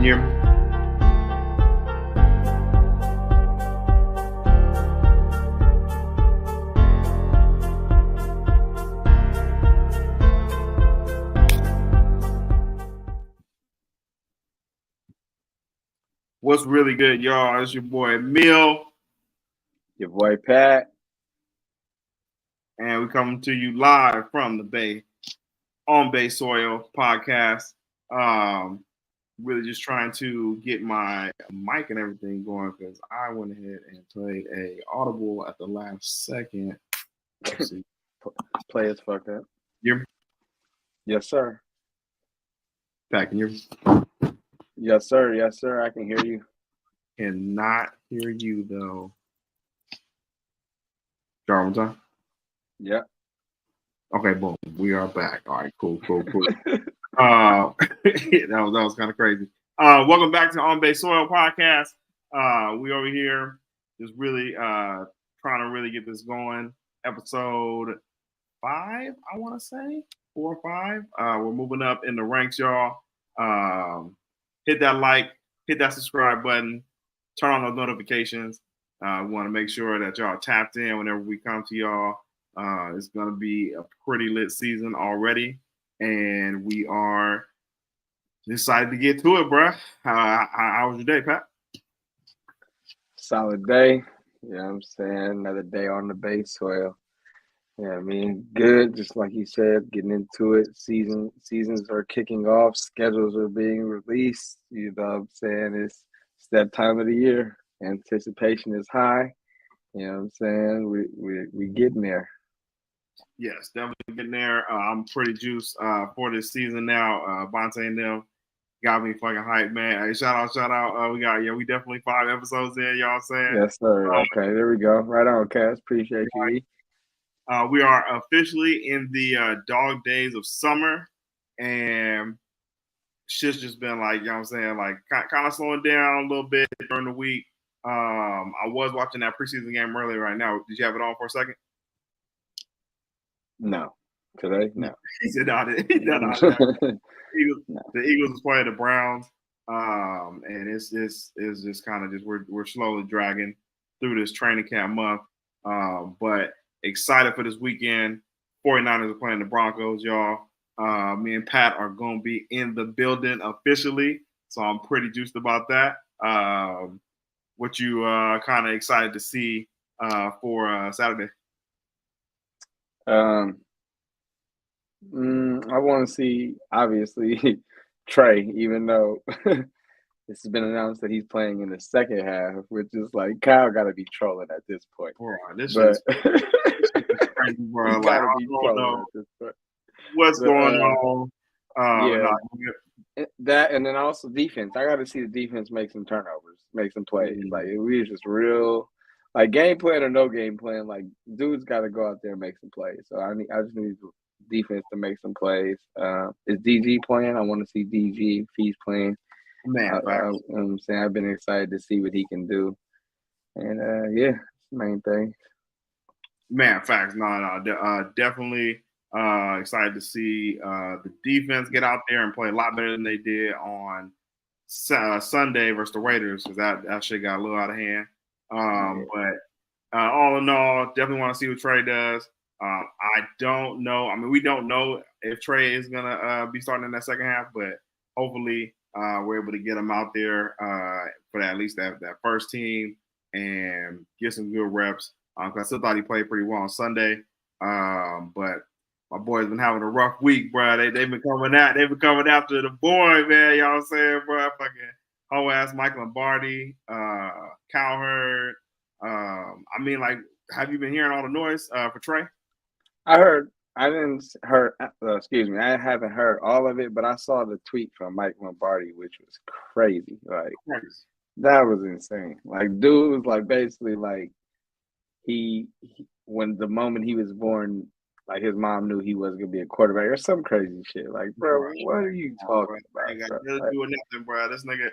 you hear me? What's really good, y'all? It's your boy Mill. Your boy Pat. And we coming to you live from the Bay, on Bay Soil podcast. Really just trying to get my mic and everything going because I went ahead and played a audible at the last second. Let's see. Play as fuck up. You? Yes, sir. Pat, can you hear me? Yes, sir. Yes, sir. I can hear you. Cannot hear you though. Start one time. Yeah. Okay, boom. We are back. All right, cool. that was kind of crazy. Welcome back to On Bay Soil podcast. We over here just really trying to really get this going. Episode 5, I want to say 4 or 5. We're moving up in the ranks, y'all. Hit that like, hit that subscribe button, turn on those notifications. We want to make sure that y'all tapped in whenever we come to y'all. It's going to be a pretty lit season already, and we are excited to get to it, bro. How was your day, Pat? Solid day. You know what I'm saying? Another day on the Bay Soil. Yeah, I mean, good. Just like you said, getting into it. Seasons are kicking off. Schedules are being released. You know what I'm saying? It's that time of the year. Anticipation is high. You know what I'm saying? We getting there. Yes, definitely getting there. I'm pretty juiced for this season now. Bonte and them got me fucking hyped, man. Hey, shout out. We definitely 5 episodes in, y'all saying? Yes, sir. Okay, there we go. Right on, Cass. Appreciate you. We are officially in the dog days of summer, and shit's just been like, you know what I'm saying, like kind of slowing down a little bit during the week. I was watching that preseason game earlier right now. Did you have it on for a second? No. Today? No. He said no. The Eagles was playing the Browns, and it's just kind of just we're slowly dragging through this training camp month. But excited for this weekend. 49ers are playing the Broncos, y'all. Me and Pat are going to be in the building officially, so I'm pretty juiced about that. What you kind of excited to see for Saturday? I want to see, obviously, Trey, even though this has been announced that he's playing in the second half, which is like Kyle got to be trolling at this point. Bro, this is crazy, bro. Like, I don't know what's going on. That, and then also defense. I got to see the defense make some turnovers, make some plays. Like, we just real, like, game plan or no game plan. Like, dudes got to go out there and make some plays. So I just need defense to make some plays. Is DG playing? I want to see DG if he's playing. Man, I'm saying I've been excited to see what he can do, and yeah, main thing. Man, facts. No, definitely excited to see the defense get out there and play a lot better than they did on Sunday versus the Raiders, because that shit got a little out of hand. But all in all, definitely want to see what Trey does. I don't know. I mean, we don't know if Trey is gonna be starting in that second half, but hopefully we're able to get him out there for at least that first team and get some good reps. I still thought he played pretty well on Sunday, but my boy's been having a rough week, bro. They've been coming after the boy, man. Y'all saying, bro? Fucking whole ass Mike Lombardi, Cowherd. I mean, like, have you been hearing all the noise for Trey? I haven't heard all of it, but I saw the tweet from Mike Lombardi, which was crazy. Like, that was insane. Like, dude was like basically like he when the moment he was born, like his mom knew he wasn't gonna be a quarterback or some crazy shit. Like, bro, what are you talking about? Ain't got nothing to do with nothing, bro. This nigga,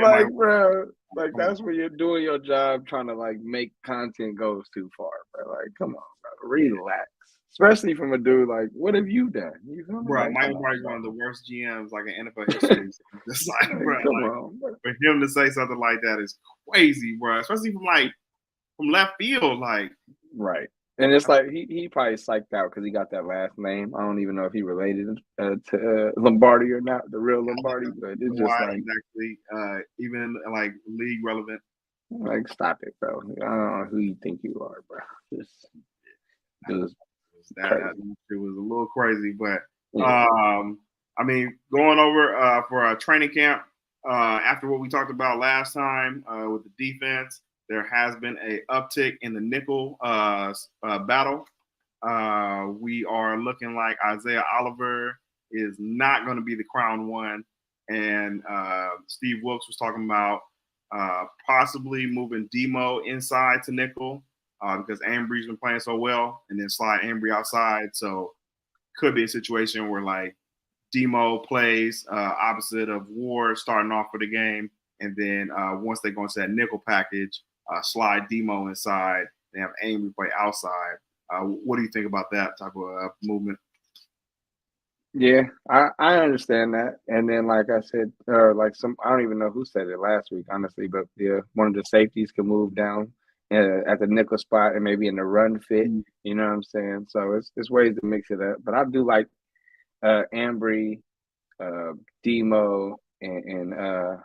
like, bro, like that's when you're doing your job, trying to like make content goes too far, bro. Like, come on, bro, relax. Especially from a dude like, what have you done? You feel me? Bro, Like, Mike come on, McCarthy's one bro. of the worst GMs like in NFL history. Just like, bro, Come like on, bro. for him to say something like that is crazy, bro. Especially from left field, like. Right. And it's like he probably psyched out because he got that last name. I don't even know if he related to Lombardi or not, the real Lombardi, but it's just Why like, exactly? Even like league relevant. stop it, bro. I don't know who you think you are, bro. Just That crazy. it was a little crazy, but Yeah. I mean, going over for a training camp after what we talked about last time with the defense, there has been a uptick in the nickel battle. We are looking like Isaiah Oliver is not going to be the crown one, and Steve Wilkes was talking about possibly moving Demo inside to nickel because Ambry's been playing so well, and then slide Ambry outside. So could be a situation where like Demo plays opposite of Ward starting off for the game, and then once they go into that nickel package, slide Demo inside. They have Ambry play outside. What do you think about that type of movement? Yeah, I understand that. And then, like I said, like I don't even know who said it last week, honestly, but yeah, one of the safeties can move down at the nickel spot and maybe in the run fit. Mm-hmm. You know what I'm saying? So it's ways to mix it up. But I do like Ambry, Demo, and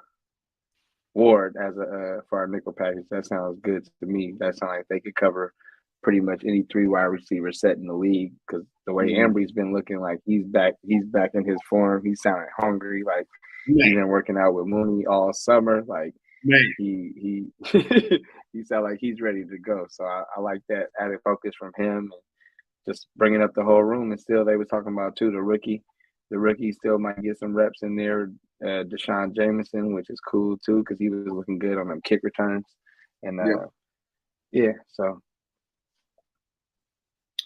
Ward as a for our nickel package. That sounds good to me. That sounds like they could cover pretty much any 3 wide receiver set in the league because the way Ambry's been looking, like he's back in his form. He's sounding hungry, like he's been working out with Mooney all summer. Like he he sound like he's ready to go. So I like that added focus from him and just bringing up the whole room. And still, they were talking about too the rookie. The rookie still might get some reps in there. Deshaun Jameson, which is cool too because he was looking good on them kick returns. And yeah, so.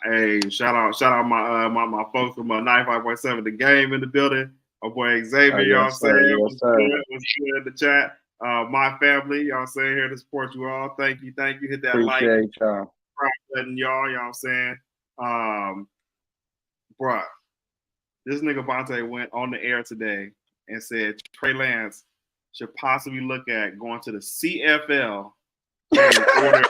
Hey, shout out my folks from 95.7 The Game in the building. My boy Xavier, y'all saying what's good in the chat. My family, y'all saying here to support you all. Thank you. Hit that Appreciate y'all. Button, y'all saying. Bruh, this nigga Vontae went on the air today and said Trey Lance should possibly look at going to the CFL in order.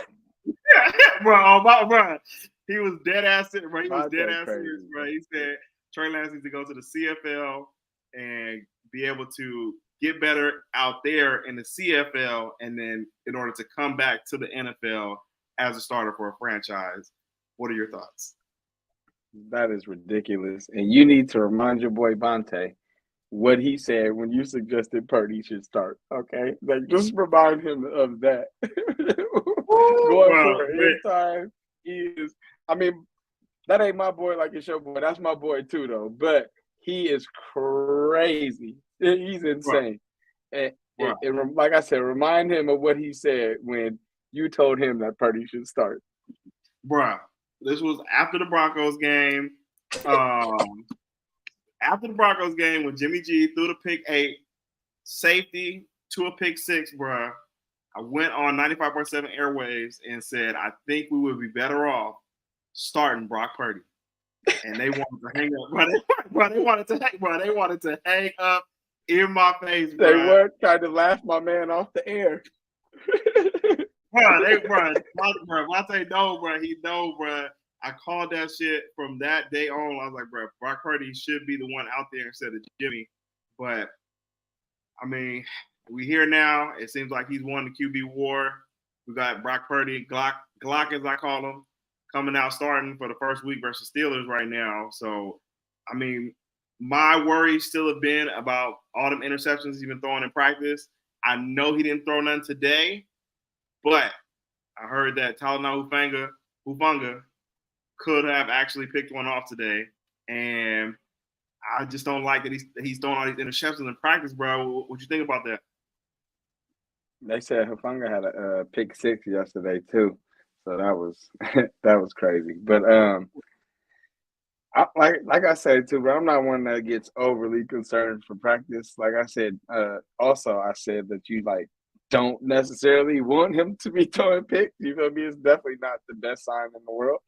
Bro. He was dead ass serious, bro. He said Trey Lance needs to go to the CFL and be able to get better out there in the CFL, and then in order to come back to the NFL as a starter for a franchise. What are your thoughts? That is ridiculous. And you need to remind your boy Vontae what he said when you suggested Purdy should start. Okay? Like, just remind him of that. Going for his time, he is. I mean, that ain't my boy like it's your boy. That's my boy too, though. But he is crazy. He's insane. And like I said, remind him of what he said when you told him that Purdy should start. Bruh, this was after the Broncos game. After the Broncos game when Jimmy G threw the pick 8, safety to a pick 6, bruh. I went on 95.7 airwaves and said, I think we would be better off starting Brock Purdy. And they wanted to hang up. They wanted to hang up in my face, bro. They were trying to laugh my man off the air. Vontae know, bro. He know, bro. I called that shit from that day on. I was like, bro, Brock Purdy should be the one out there instead of Jimmy. But, I mean, we here now. It seems like he's won the QB war. We got Brock Purdy, Glock as I call him, coming out starting for the first week versus Steelers right now. So, I mean, my worries still have been about all them interceptions he's been throwing in practice. I know he didn't throw none today, but I heard that Talanoa Hufanga could have actually picked one off today. And I just don't like that he's throwing all these interceptions in practice, bro. What you think about that? They said Hufanga had a pick 6 yesterday too, so that was crazy. But like I said too, bro, I'm not one that gets overly concerned for practice. Like I said, also I said that you like don't necessarily want him to be throwing picks. You feel me? It's definitely not the best sign in the world.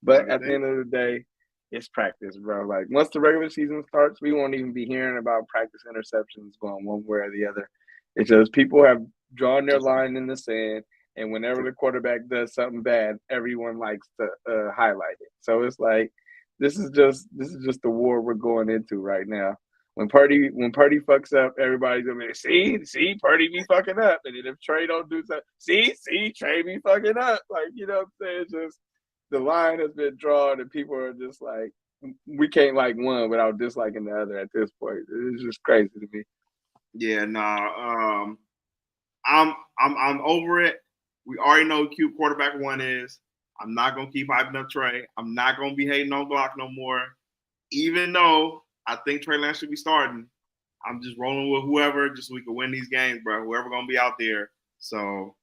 But at the end of the day, it's practice, bro. Like once the regular season starts, we won't even be hearing about practice interceptions going one way or the other. It's just people have drawn their line in the sand, and whenever the quarterback does something bad, everyone likes to highlight it. So it's like this is just the war we're going into right now. When Purdy fucks up, everybody's gonna be see Purdy be fucking up, and then if Trey don't do something, see Trey be fucking up. Like you know what I'm saying? It's just the line has been drawn, and people are just like, we can't like one without disliking the other at this point. It's just crazy to me. Yeah, nah. I'm over it. We already know who cute quarterback one is. I'm not gonna keep hyping up Trey. I'm not gonna be hating on Glock no more. Even though I think Trey Lance should be starting, I'm just rolling with whoever, just so we can win these games, bro. Whoever gonna be out there. So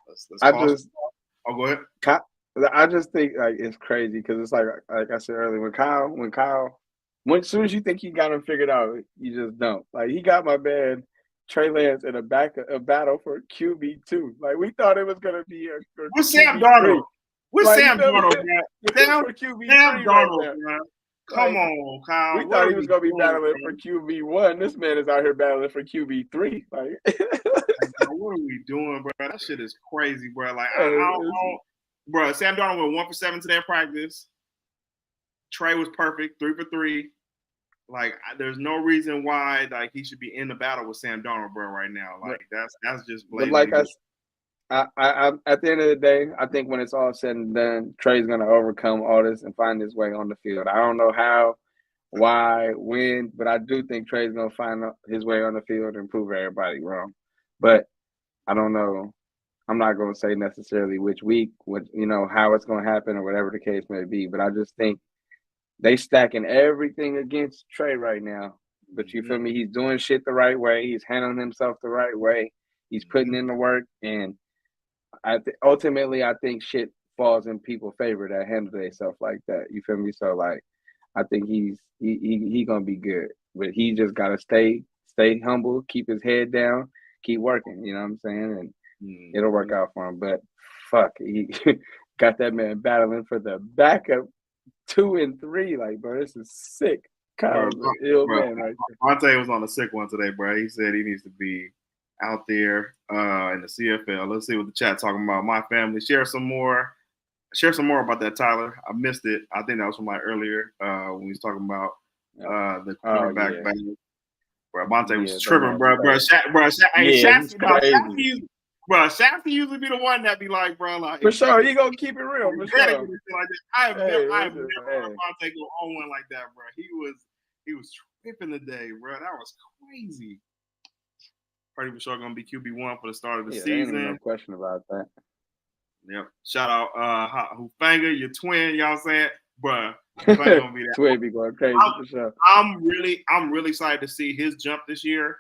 let's go ahead. I just think like it's crazy because it's like I said earlier, when as soon as you think he got him figured out, you just don't. Like he got my man Trey Lance in a battle for QB2. Like we thought it was gonna be with Sam Darnold. With like, Sam Darnold, man. Sam Darnold, man. Come on, Kyle. We thought he was gonna be battling for QB1. This man is out here battling for QB3. Like, what are we doing, bro? That shit is crazy, bro. Like, bro, Sam Darnold went 1 for 7 today in practice. Trey was perfect, 3 for 3. Like, there's no reason why like he should be in the battle with Sam Darnold, bro, right now. Like, that's just blatant. But like I at the end of the day, I think when it's all said and done, Trey's gonna overcome all this and find his way on the field. I don't know how, why, when, but I do think Trey's gonna find his way on the field and prove everybody wrong. But I don't know. I'm not gonna say necessarily which week, how it's gonna happen or whatever the case may be. But I just think they stacking everything against Trey right now. But you feel me? He's doing shit the right way. He's handling himself the right way. He's putting in the work, and ultimately, I think shit falls in people's favor that handle themselves like that. You feel me? So like, I think he's gonna be good, but he just gotta stay humble, keep his head down, keep working. You know what I'm saying? And it'll work out for him. But fuck, he got that man battling for the backup 2 and 3. Like, bro, this is sick. Kyle's an ill man right there. Monte was on a sick one today, bro. He said he needs to be out there in the CFL. Let's see what the chat talking about. My family. Share some more about that, Tyler. I missed it. I think that was from like earlier when he was talking about the quarterback battle. Bro, Monte was tripping, bro. Shafty usually be the one that be like, bro, like for sure, he gonna keep it real. For sure. Like I have never heard Monte go on one like that, bro. He was tripping today, bro. That was crazy. Pretty for sure gonna be QB1 for the start of the season. No question about that. Yep. Shout out Hufanga, your twin, y'all saying, bruh. Gonna be that. Twin be going crazy for sure. I'm really excited to see his jump this year.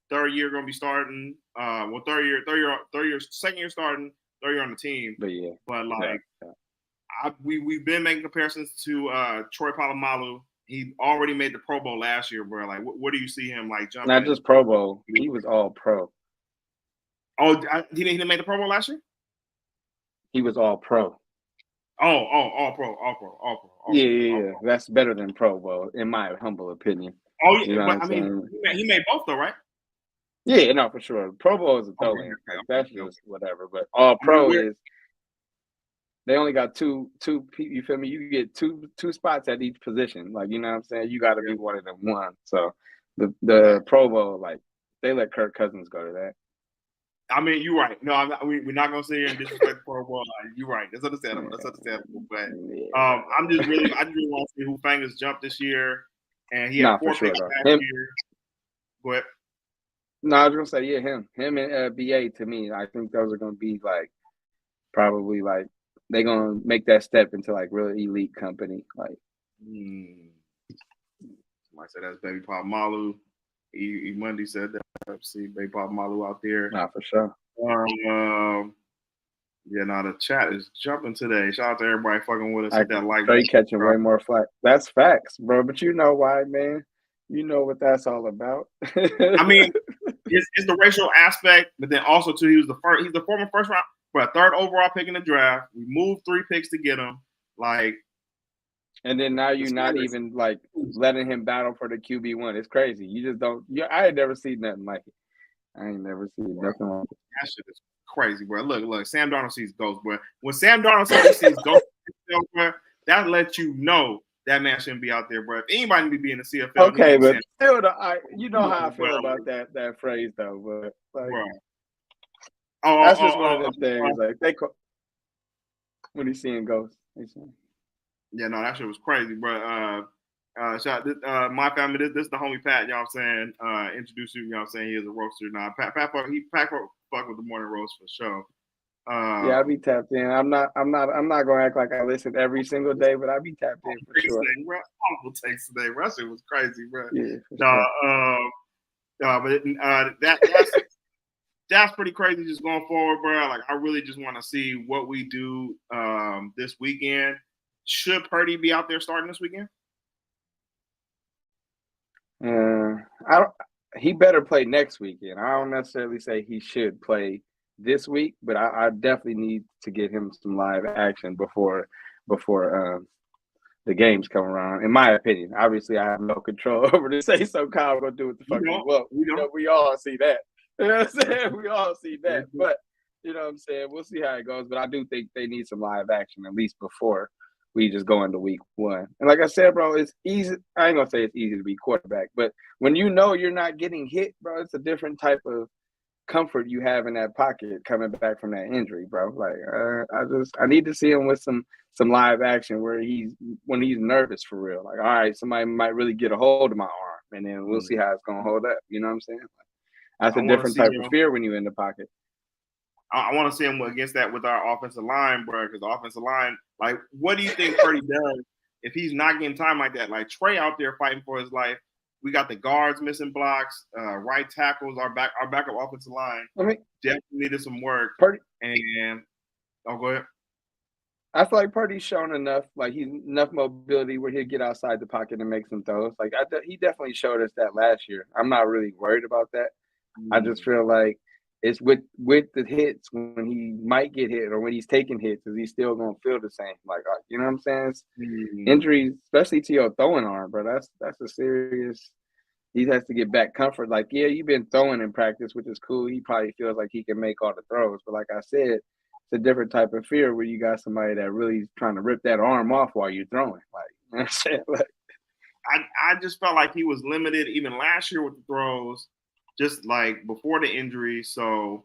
Third year gonna be starting. Third year, second year starting, third year on the team. But we've been making comparisons to Troy Polamalu. He already made the Pro Bowl last year, bro. Like, what do you see him like jumping? Not just Pro Bowl. He was all pro. Oh, he didn't make the Pro Bowl last year? He was all pro. All pro. Yeah. That's better than Pro Bowl, in my humble opinion. Oh, yeah. You know but I mean, he made both, though, right? Yeah, no, for sure. Pro Bowl is a throw-in. Like, that's just whatever. But all pro is they only got two. You feel me? You get two spots at each position. Like, you know what I'm saying? You got to be one of them one. So the Pro Bowl, like, they let Kirk Cousins go to that. I mean, you're right. No, we're not gonna sit here and disrespect the Pro Bowl. You're right. That's understandable. But I just really want to see Hufanga's jump this year, and he had 4 picks last year. Go ahead. No, I was gonna say him and BA. To me, I think those are gonna be like probably like they're gonna make that step into like really elite company. Like, somebody said that's Baby Polamalu. E Monday said that. See Baby Polamalu out there. Nah, for sure. The chat is jumping today. Shout out to everybody fucking with us. Hit that like. Straight catching way more flack. That's facts, bro. But you know why, man? You know what that's all about. I mean, it's the racial aspect, but then also too, he's the former first round, but 3rd overall pick in the draft. We moved 3 picks to get him. Like, And then now you're not even like letting him battle for the QB1. It's crazy. You just don't. I ain't never seen nothing like it. I ain't never seen nothing like it. That shit is crazy, bro. Look. Sam Darnold sees ghosts, bro. When Sam Darnold says he sees ghosts, bro, that lets you know that man shouldn't be out there, bro. If anybody need to be in the CFL, okay, but still, you know how I feel about that phrase, though. But like, that's just one of the things. Like they when he's seeing ghosts. Yeah, no, that shit was crazy, bro. Shout my family. This is the homie Pat. You know what I'm saying? Introduce you. You know what I'm saying? He is a roaster. Now, Pat fuck with the morning roast for sure. Yeah, I be tapped in. I'm not gonna act like I listen every single day, but I be tapped in for sure. Awful takes today, bro. That shit was crazy, bro. Yeah. That's pretty crazy. Just going forward, bro. Like I really just want to see what we do this weekend. Should Purdy be out there starting this weekend? He better play next weekend. I don't necessarily say he should play this week, but I definitely need to get him some live action before the games come around. In my opinion, obviously I have no control over this. Say so, Kyle gonna do what the fuck he wants. We all see that. You know what I'm saying? We all see that. But you know what I'm saying? We'll see how it goes. But I do think they need some live action at least before we just go into week one. And like I said, bro, it's easy. I ain't gonna say it's easy to be quarterback, but when you know you're not getting hit, bro, it's a different type of comfort you have in that pocket coming back from that injury, bro. Like I need to see him with some live action where when he's nervous for real. Like, all right, somebody might really get a hold of my arm, and then we'll see how it's gonna hold up. You know what I'm saying? That's a different type of fear when you're in the pocket. I want to see him against that with our offensive line, bro, because the offensive line, like, what do you think Purdy does if he's not getting time like that? Like, Trey out there fighting for his life. We got the guards missing blocks, right tackles, our backup offensive line. Definitely needed some work. Purdy. And go ahead. I feel like Purdy's shown enough, like he's enough mobility where he'll get outside the pocket and make some throws. Like he definitely showed us that last year. I'm not really worried about that. I just feel like it's with the hits when he might get hit or when he's taking hits, is he still gonna feel the same? Like you know what I'm saying? Injuries, especially to your throwing arm, bro. That's a serious. He has to get back comfort. Like, yeah, you've been throwing in practice, which is cool. He probably feels like he can make all the throws, but like I said, it's a different type of fear where you got somebody that really is trying to rip that arm off while you're throwing. Like, you know what I'm saying? Like, I just felt like he was limited even last year with the throws. Just like before the injury. So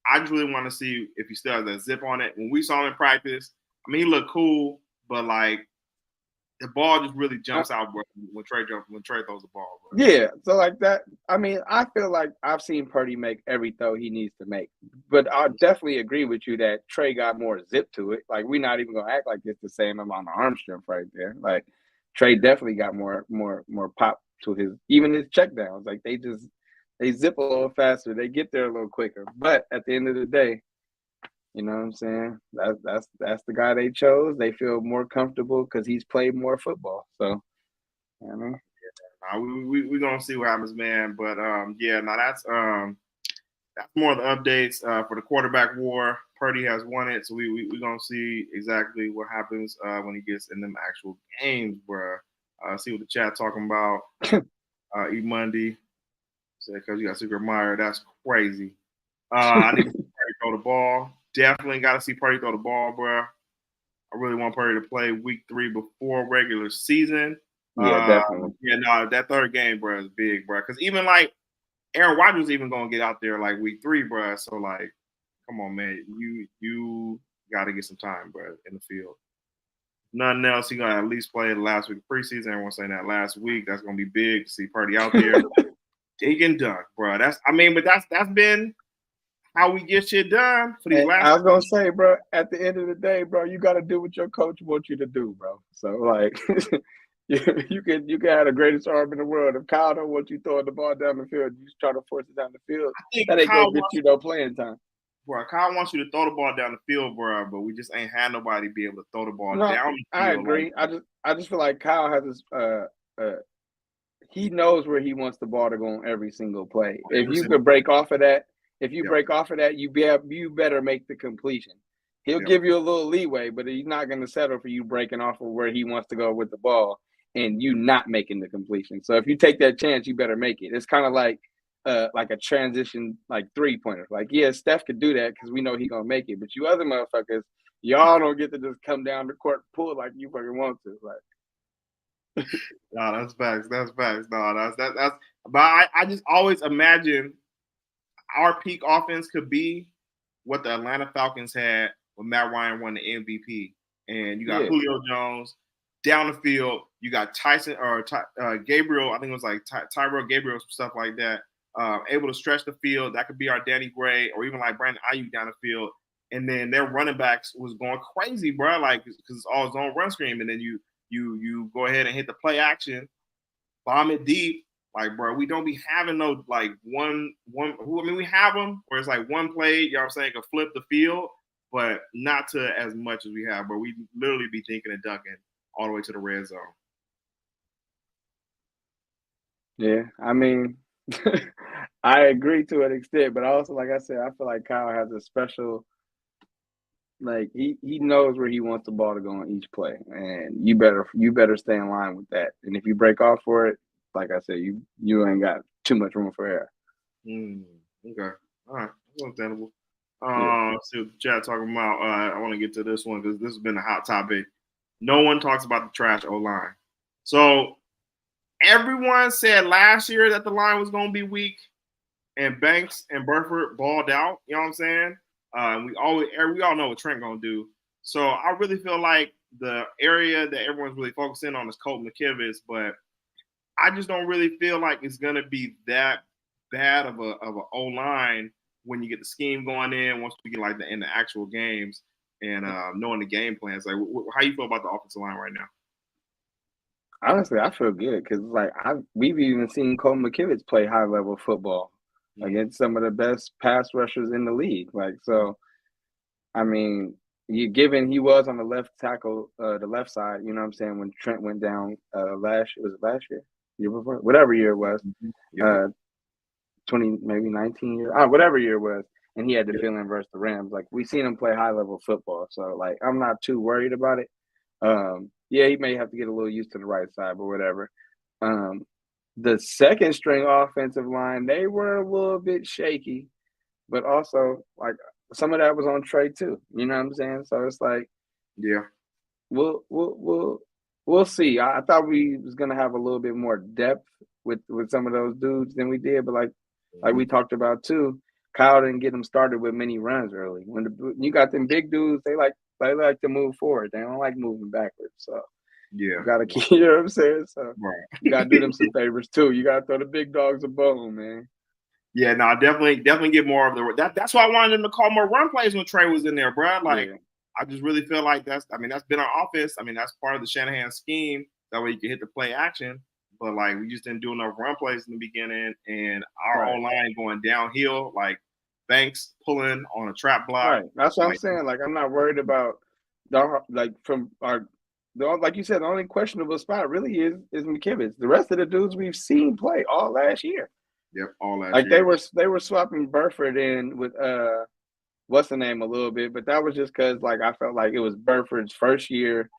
I just really want to see if he still has that zip on it. When we saw him in practice, I mean, he looked cool, but like the ball just really jumps out when Trey throws the ball. Bro. Yeah. So like that, I mean, I feel like I've seen Purdy make every throw he needs to make. But I definitely agree with you that Trey got more zip to it. Like, we're not even gonna act like it's the same amount of arm strength right there. Like, Trey definitely got more pop to his check downs. Like, they zip a little faster. They get there a little quicker. But at the end of the day, you know what I'm saying? That's the guy they chose. They feel more comfortable because he's played more football. So, you know. We're going to see what happens, man. But, that's more of the updates for the quarterback war. Purdy has won it. So we're going to see exactly what happens when he gets in them actual games, bro. See what the chat talking about. E. Monday. Because you got Secret Meyer, that's crazy. I need to see Purdy throw the ball. Definitely got to see Purdy throw the ball, bro. I really want Purdy to play week 3 before regular season. Yeah, definitely. That third game, bro, is big, bro. Because even like Aaron Rodgers even gonna get out there like week 3, bro. So like, come on, man, you got to get some time, bro, in the field. Nothing else. He gonna at least play the last week of preseason. Everyone's saying that last week. That's gonna be big to see Purdy out there. Digging dunk, bro. That's been how we get shit done for these last. I was gonna say, bro, at the end of the day, bro, you got to do what your coach wants you to do, bro. So like, you can have the greatest arm in the world. If Kyle don't want you throwing the ball down the field, you just try to force it down the field. That ain't gonna get you no playing time. Bro, Kyle wants you to throw the ball down the field, bro, but we just ain't had nobody be able to throw the ball down the field. I agree. Like, I just feel like Kyle has this. He knows where he wants the ball to go on every single play. If you could break off of that, you better make the completion. He'll give you a little leeway, but he's not going to settle for you breaking off of where he wants to go with the ball and you not making the completion. So if you take that chance, you better make it. It's kind of like a transition, like 3-pointer. Like, yeah, Steph could do that because we know he's going to make it. But you other motherfuckers, y'all don't get to just come down the court and pull like you fucking want to. Like, no, that's facts. That's facts. No, that's. But I just always imagine our peak offense could be what the Atlanta Falcons had when Matt Ryan won the MVP. And you got Julio Jones down the field. You got Tyson or Gabriel. I think it was like Tyrell Gabriel, stuff like that. Able to stretch the field. That could be our Danny Gray or even like Brandon Ayuk down the field. And then their running backs was going crazy, bro. Like, because it's all zone run scheme. And then you go ahead and hit the play action, bomb it deep. Like, bro, we don't be having no like one. I mean, we have them where it's like one play, you know what I'm saying, can flip the field, but not to as much as we have. But we literally be thinking and ducking all the way to the red zone. Yeah, I mean, I agree to an extent, but also, like I said, I feel like Kyle has a special. Like he knows where he wants the ball to go on each play, and you better stay in line with that. And if you break off for it, like I said, you ain't got too much room for error. Okay, all right, that's understandable. Let's see what the chat talking about. I want to get to this one because this has been a hot topic. No one talks about the trash O-line. So everyone said last year that the line was going to be weak, and Banks and Burford balled out. You know what I'm saying? We all know what Trent gonna do. So I really feel like the area that everyone's really focusing on is Colt McKivitz, but I just don't really feel like it's gonna be that bad of a O-line when you get the scheme going in. Once we get like in the actual games and knowing the game plans, like how you feel about the offensive line right now? Honestly, I feel good because like we've even seen Colt McKivitz play high level football against some of the best pass rushers in the league. Like, so, I mean, given he was on the left tackle, the left side, you know what I'm saying, when Trent went down last year? Year before? Whatever year it was. 20, maybe 19 years, whatever year it was, and he had to fill in versus the Rams. Like, we seen him play high-level football, so, like, I'm not too worried about it. Yeah, he may have to get a little used to the right side, but whatever. The second string offensive line, they were a little bit shaky, but also like some of that was on Trey too. You know what I'm saying? So it's like, yeah, we'll see. I thought we was gonna have a little bit more depth with some of those dudes than we did, but like we talked about too, Kyle didn't get them started with many runs early. When you got them big dudes, they like to move forward. They don't like moving backwards. So. Yeah, you gotta keep. You know what I'm saying? So you gotta do them some favors too. You gotta throw the big dogs a bone, man. Yeah, no, definitely get more of the. That's why I wanted them to call more run plays when Trey was in there, bro. Like, I just really feel like that's been our offense. I mean, that's part of the Shanahan scheme. That way you can hit the play action. But like, we just didn't do enough run plays in the beginning, and our O-line going downhill, like Banks pulling on a trap block. Right. That's what I'm saying. Like, I'm not worried about from our. Like you said, the only questionable spot really is McKivitz. The rest of the dudes we've seen play all last year. Yep, all last year. Like they were swapping Burford in with what's the name a little bit, but that was just because like I felt like it was Burford's first year.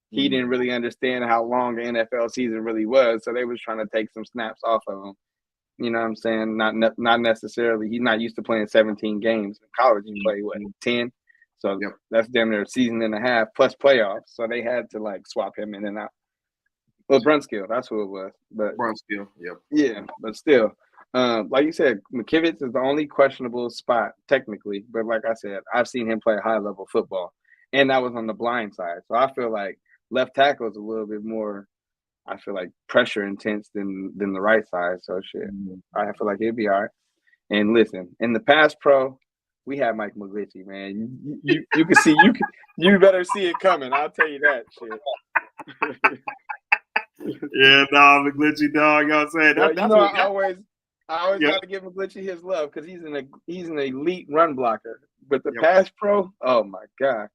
He didn't really understand how long the NFL season really was, so they was trying to take some snaps off of him. You know what I'm saying? Not necessarily. He's not used to playing 17 games in college. He played 10. So that's damn near a season and a half plus playoffs. So they had to like swap him in and out. Well, Brunskill, that's who it was. But Brunskill, yep. Yeah, but still, like you said, McKivitz is the only questionable spot technically. But like I said, I've seen him play high level football, and that was on the blind side. So I feel like left tackle is a little bit more. I feel like pressure intense than the right side. So shit, I feel like it'd be all right. And listen, in the pass pro. We had Mike McGlinchey, man. You can see you better see it coming. I'll tell you that shit. Yeah, McGlinchey, dog. You know what I'm saying? I always got to give McGlinchey his love because he's an elite run blocker. But the pass pro, oh my god,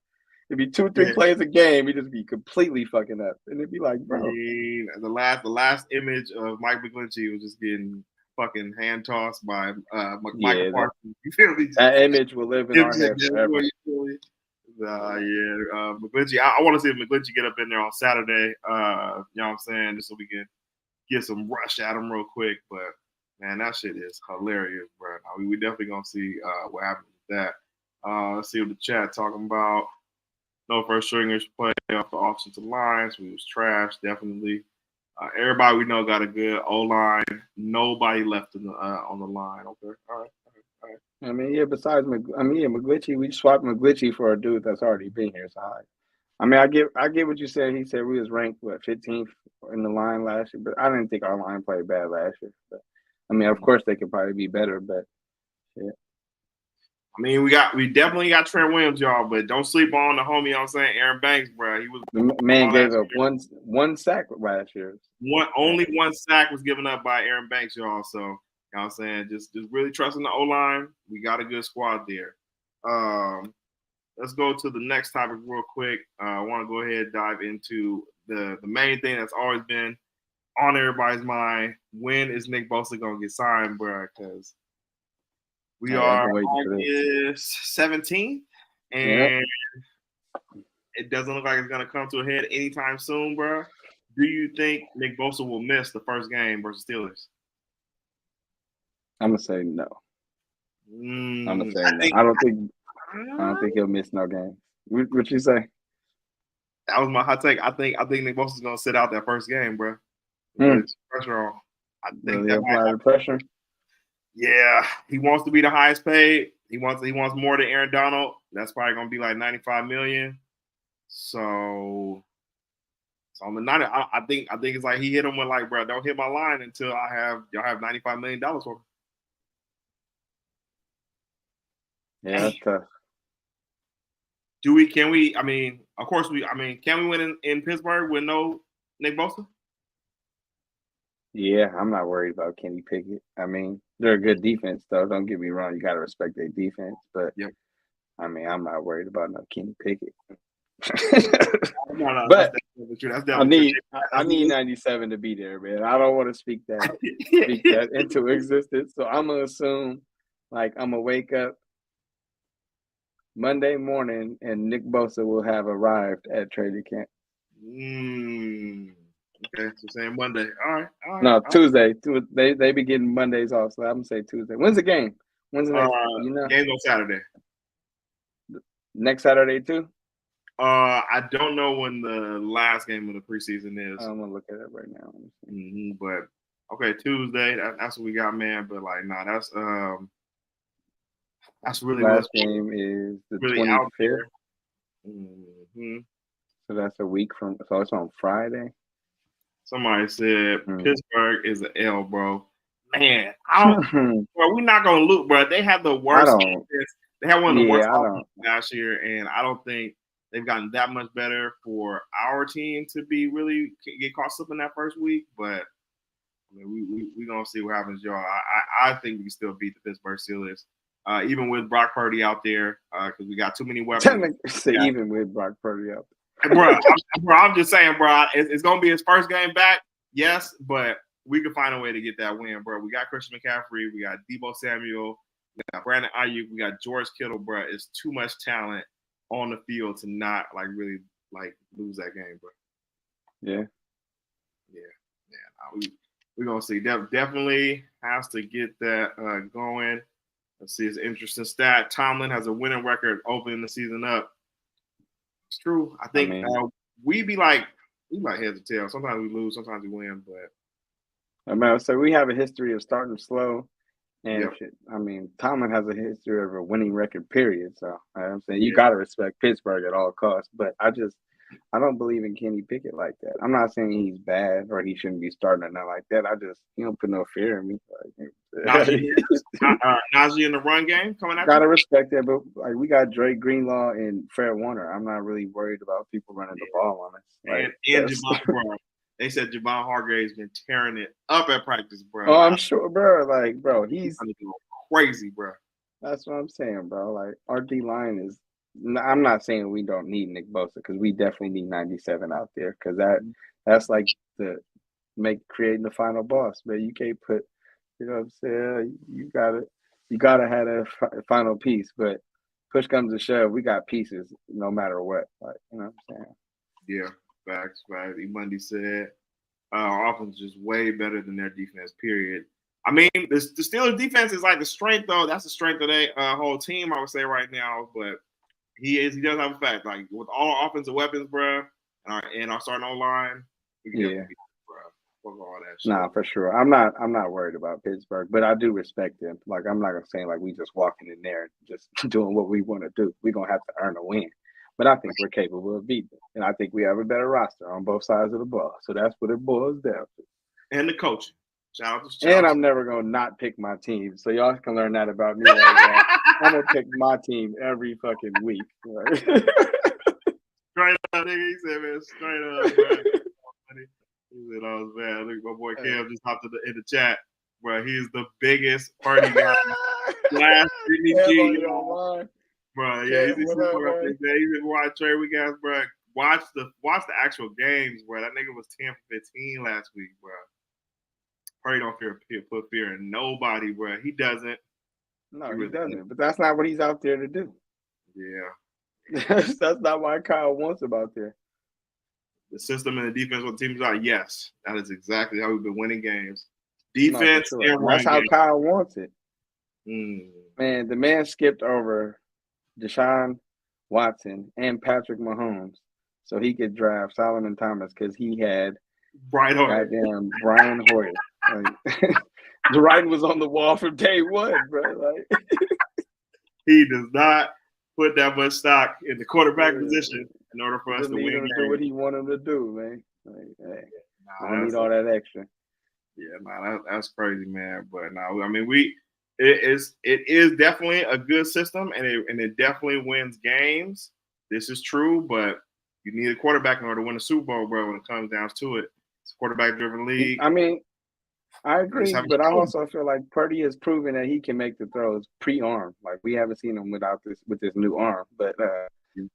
it'd be 2-3 plays a game. He'd just be completely fucking up, and it'd be like, bro. The last image of Mike McGlinchey was just getting fucking hand tossed by Michael Parsons. You feel me? That image will live in our head forever. McGlinchey. I want to see if McGlinchey get up in there on Saturday. You know what I'm saying? Just so we can get some rush at him real quick. But man, that shit is hilarious, bro. We definitely gonna see what happens with that. Let's see what the chat talking about. No first stringers play off the offensive lines. We was trash, definitely. Everybody we know got a good O line. Nobody left on the line. Okay, all right. I mean, yeah. Besides, McGlinchey, we swapped McGlinchey for a dude that's already been here. So I get what you said. He said we was ranked 15th in the line last year, but I didn't think our line played bad last year. But I mean, of course they could probably be better, but yeah. I mean, we definitely got Trent Williams, y'all, but don't sleep on the homie. You know what I'm saying, Aaron Banks, bro. He was the man gave up one sack last year. Only one sack was given up by Aaron Banks, y'all. So you know what I'm saying, just really trusting the O line. We got a good squad there. Let's go to the next topic real quick. I want to go ahead and dive into the main thing that's always been on everybody's mind. When is Nick Bosa gonna get signed, bro? Because we are August 17th, and it doesn't look like it's gonna come to a head anytime soon, bro. Do you think Nick Bosa will miss the first game versus Steelers? I'm gonna say no. I'm gonna say no. I don't think he'll miss no game. What you say? That was my hot take. I think Nick Bosa's gonna sit out that first game, bro. Pressure on. I think that apply the pressure. Yeah, he wants to be the highest paid. He wants more than Aaron Donald. That's probably gonna be like $95 million. So on the 90, I think it's like he hit him with like, bro, don't hit my line until y'all have $95 million for me. Yeah, that's tough. Can we? I mean, of course can we win in Pittsburgh with no Nick Bosa? Yeah, I'm not worried about Kenny Pickett. I mean, they're a good defense, though. Don't get me wrong. You got to respect their defense. But, I mean, I'm not worried about no Kenny Pickett. But I need 97 to be there, man. I don't want to speak that into existence. So I'm going to assume, like, I'm going to wake up Monday morning and Nick Bosa will have arrived at training camp. Okay, so saying Monday. All right. No, Tuesday. They be getting Mondays off, so I'm gonna say Tuesday. When's the game? When's the next? Game's on Saturday. Next Saturday too. I don't know when the last game of the preseason is. I'm gonna look at it right now. But okay, Tuesday. That's what we got, man. But like, nah, that's really last game is the really 25th. So that's a week from. So it's on Friday. Somebody said Pittsburgh is an L, bro. Man, bro, we're not gonna look, bro. They have the worst defense. They had one of the worst offenses last year, and I don't think they've gotten that much better for our team to be really get caught up in that first week. But I mean, we gonna see what happens, y'all. I think we can still beat the Pittsburgh Steelers, even with Brock Purdy out there, because we got too many weapons. Even with Brock Purdy out there. Bro, I'm just saying, bro, it's going to be his first game back, yes, but we can find a way to get that win, bro. We got Christian McCaffrey, we got Deebo Samuel, we got Brandon Ayuk, we got George Kittle, bro. It's too much talent on the field to not like really like lose that game, bro. Yeah. We're gonna see. Definitely has to get that going. Let's see, it's an interesting stat. Tomlin has a winning record opening the season up. It's true. I think we be like heads or tails. Sometimes we lose, sometimes we win. But so we have a history of starting slow, and I mean, Tomlin has a history of a winning record. Period. So I'm saying you got to respect Pittsburgh at all costs. But I don't believe in Kenny Pickett like that. I'm not saying he's bad or he shouldn't be starting or not like that. He don't put no fear in me. Najee in the run game coming out. Gotta respect that, but like we got Drake Greenlaw and Fred Warner. I'm not really worried about people running the ball on us. And Javon, bro. They said Javon Hargrave's been tearing it up at practice, bro. Oh, I'm sure, bro. Like, bro, he's crazy, bro. That's what I'm saying, bro. Like, our D line is. I'm not saying we don't need Nick Bosa because we definitely need 97 out there because that's like creating the final boss. But you can't put, you know what I'm saying? You gotta have a final piece. But push comes to shove, we got pieces no matter what. Like, you know what I'm saying? Yeah, facts. E Monday said our offense is just way better than their defense. Period. I mean, the Steelers defense is like the strength though. That's the strength of their whole team. I would say right now, but he does have a fact. Like with all our offensive weapons, bro, and our starting line, we can Yeah. beat, bro. Fuck all that shit. Nah, for sure. I'm not worried about Pittsburgh, but I do respect them. Like I'm not gonna say like we just walking in there just doing what we want to do. We're gonna have to earn a win. But I think we're capable of beating them. And I think we have a better roster on both sides of the ball. So that's what it boils down to. And the coaching. Shout out to And I'm never gonna not pick my team. So y'all can learn that about me. Right. I'm gonna pick my team every fucking week. Right? Straight up, nigga. He said, man, straight up, bro. He said, "Oh man, look, my boy Cam just hopped in the chat, bro. He's the biggest party guy last CDG, bro. Yeah, he's been watching Trey week guys, bro. Watch the actual games, bro. That nigga was 10 for 15 last week, bro. Purdy don't put fear in nobody, bro. He doesn't. No, he doesn't. But that's not what he's out there to do. Yeah, that's not why Kyle wants him out there. The system and the defense, what the teams are. Yes, that is exactly how we've been winning games. Defense, no, sure. That's how Kyle wants it. Man, the man skipped over Deshaun Watson and Patrick Mahomes so he could draft Solomon Thomas because he had Brian Hoyer. Goddamn Brian Hoyer. Like, the writing was on the wall from day one, bro. Like he does not put that much stock in the quarterback position in order for us to win. To do what he want him to do, man. Like, hey, I don't need all that extra. Yeah, that's crazy, man. But no, I mean it is definitely a good system, and it definitely wins games. This is true, but you need a quarterback in order to win a Super Bowl, bro. When it comes down to it, it's a quarterback-driven league. I mean, I agree, but I also feel like Purdy has proven that he can make the throws pre-arm. Like we haven't seen him with this new arm, but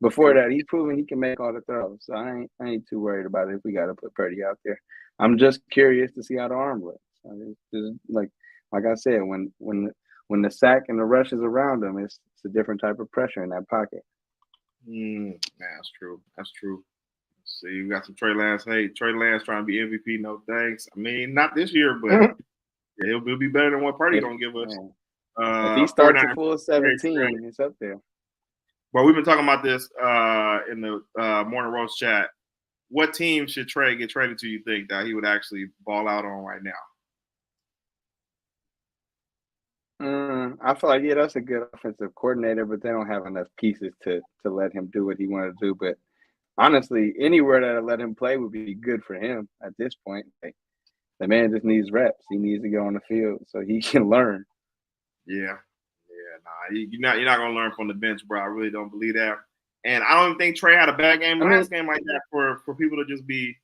before that, he's proven he can make all the throws. So I ain't too worried about it if we got to put Purdy out there. I'm just curious to see how the arm looks. Just like I said, when the sack and the rush is around him, it's a different type of pressure in that pocket. That's true. That's true. See, we got some Trey Lance. Hey, Trey Lance trying to be MVP. No thanks. I mean, not this year, but he'll be better than what Purdy gonna give us. If he starts a full 17, it's up there. Well, we've been talking about this in the Morning Roast chat. What team should Trey get traded to? You think that he would actually ball out on right now? I feel like that's a good offensive coordinator, but they don't have enough pieces to let him do what he wanted to do. But honestly, anywhere that'll let him play would be good for him at this point. Like, the man just needs reps. He needs to go on the field so he can learn. Yeah. You're not gonna learn from the bench, bro. I really don't believe that. And I don't think Trey had a bad game last game like that for people to just be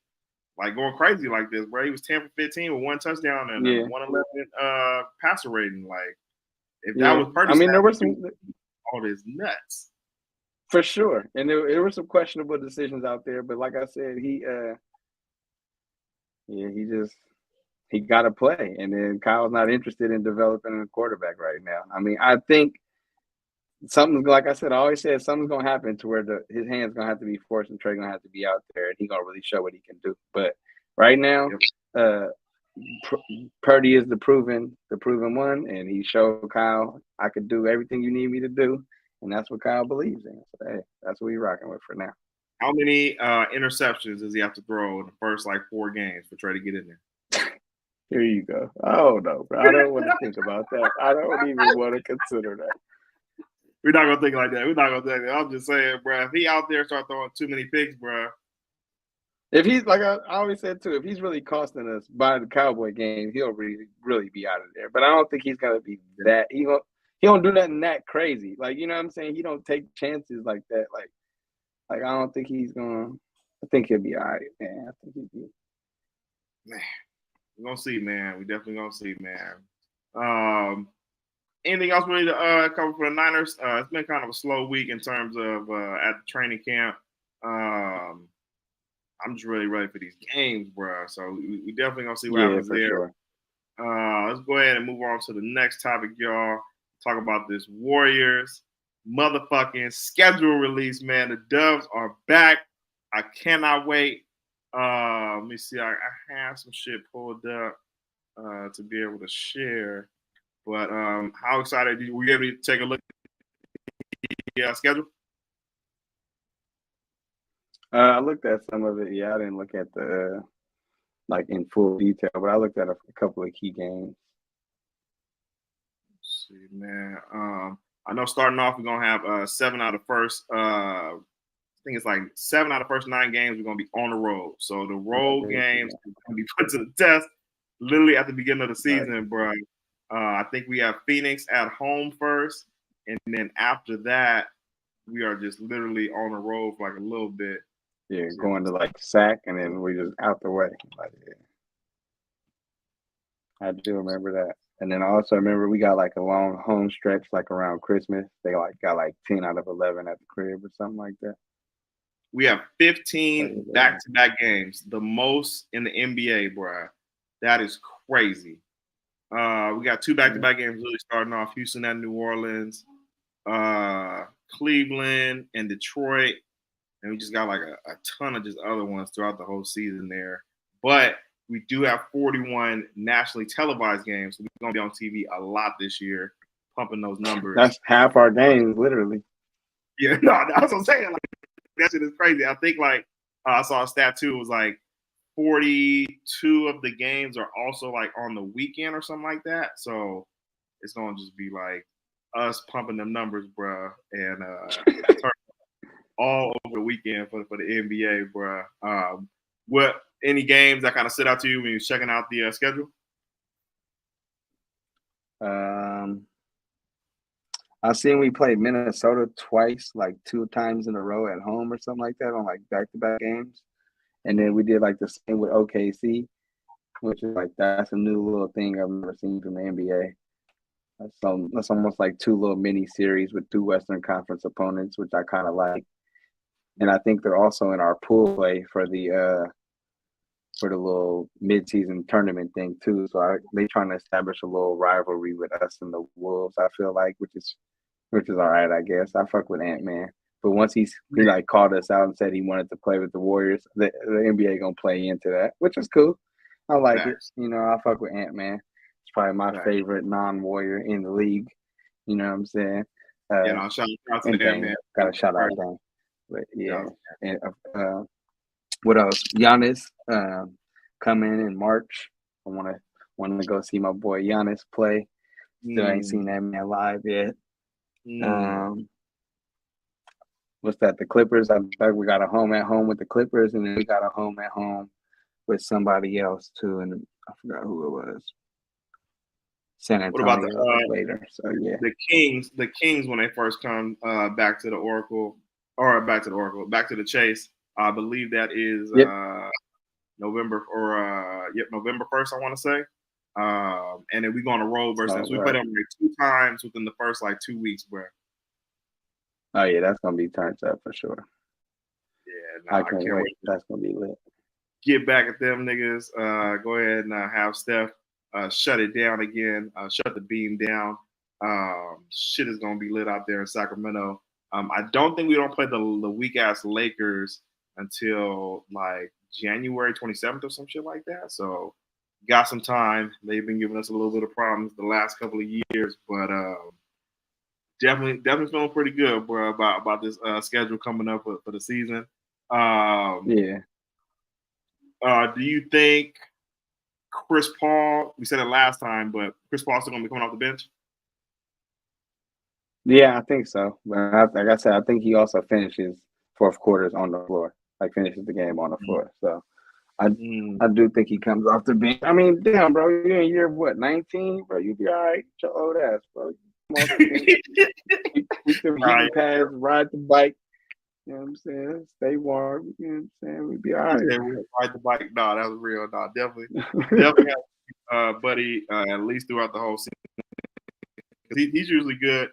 like going crazy like this, bro. He was 10 for 15 with one touchdown and 111 passer rating. Like if that was Purdy, there were some all this nuts. For sure. And there were some questionable decisions out there, but like I said, he got to play. And then Kyle's not interested in developing a quarterback right now. I mean, I think something's, like I said, I always said something's going to happen to where his hand's going to have to be forced and Trey's going to have to be out there and he's going to really show what he can do. But right now, Purdy is the proven one, and he showed Kyle, I could do everything you need me to do. And that's what Kyle believes in. So, hey, that's what he's rocking with for now. How many interceptions does he have to throw in the first 4 games for Trey to get in there? Here you go. Oh no, bro. I don't want to think about that. I don't even want to consider that. We're not gonna think like that. We're not gonna think that. I'm just saying, bro. If he out there start throwing too many picks, bro. If he's like I always said too, if he's really costing us by the Cowboy game, he'll really be out of there. But I don't think he's gonna be that. He don't do nothing that crazy. Like, you know what I'm saying? He don't take chances like that. Like I don't think he's gonna. I think he'll be all right, man. I think he'll be. Man. We're gonna see, man. We definitely gonna see, man. Anything else we need to cover for the Niners? It's been kind of a slow week in terms of at the training camp. I'm just really ready for these games, bro. So we definitely gonna see what happens there. Sure. Let's go ahead and move on to the next topic, y'all. Talk about this Warriors motherfucking schedule release, man. The Doves are back. I cannot wait. Let me see. I have some shit pulled up to be able to share. But how excited were you able to take a look at the schedule? I looked at some of it. Yeah, I didn't look at the like in full detail, but I looked at a couple of key games. Let's see, man. I know starting off, we're gonna have 7 out of first. I think it's like 7 out of first 9 games. We're gonna be on the road. So the road games are gonna be put to the test literally at the beginning of the season, right, bro. I think we have Phoenix at home first, and then after that, we are just literally on the road for like a little bit. Yeah, going to like sack, and then we just out the way. Like, yeah. I do remember that. And then I also remember we got like a long home stretch, like around Christmas. They like got like 10 out of 11 at the crib or something like that. We have 15 back-to-back games, the most in the NBA, bro. That is crazy. We got 2 back-to-back games really starting off: Houston and New Orleans, Cleveland and Detroit, and we just got like a ton of just other ones throughout the whole season there. But we do have 41 nationally televised games, so we're gonna be on TV a lot this year, pumping those numbers. That's half our games, literally. Yeah, no, that's what I'm saying. Like, that shit is crazy. I think like I saw a stat too. It was like 42 of the games are also like on the weekend or something like that. So it's gonna just be like us pumping them numbers, bro, and all over the weekend for the NBA, bro. What any games that kind of stood out to you when you're checking out the schedule? I've seen we played Minnesota twice, like 2 times in a row at home or something like that on like back-to-back games. And then we did like the same with OKC, which is like that's a new little thing I've never seen from the NBA. That's almost like 2 little mini series with 2 Western Conference opponents, which I kind of like. And I think they're also in our pool play for the little mid-season tournament thing too. So they trying to establish a little rivalry with us and the Wolves. I feel like, which is all right, I guess. I fuck with Ant-Man. But once he like called us out and said he wanted to play with the Warriors, the NBA gonna play into that, which is cool. I like it. You know, I fuck with Ant-Man. It's probably my favorite non-Warrior in the league. You know what I'm saying? Shout out to Ant-Man. Got a shout out to him. But yeah, and what else? Giannis coming in March. I want to go see my boy Giannis play. Still ain't seen that man live yet. What's that? The Clippers. I think we got a home at home with the Clippers, and then we got a home at home with somebody else too, and I forgot who it was. San Antonio. What about later? So yeah, the Kings. The Kings when they first come back to the Oracle, back to the Chase. I believe that is November November 1st. I want to say. And then we go on a road versus we play them like 2 times within the first like 2 weeks, bro. Oh yeah, that's gonna be turned up for sure. Yeah, I can't wait. That's gonna be lit. Get back at them niggas. Go ahead and have Steph shut it down again. Shut the beam down. Shit is gonna be lit out there in Sacramento. I don't think we don't play the weak ass Lakers until like January 27th or some shit like that. So got some time. They've been giving us a little bit of problems the last couple of years, but definitely feeling pretty good, bro, about this schedule coming up for the season. Yeah. Do you think Chris Paul? We said it last time, but Chris Paul's still gonna be coming off the bench? Yeah, I think so. But like I said, I think he also finishes fourth quarters on the floor, like finishes the game on the floor. So I do think he comes off the bench. I mean, damn, bro, you're in year what, 19, bro? You be all right, your old ass, bro. We can pass, ride the bike. You know what I'm saying? Stay warm. You know what I'm saying? We'd be all right. Yeah, ride the bike. No, that was real. No, definitely have Buddy at least throughout the whole season. He's usually good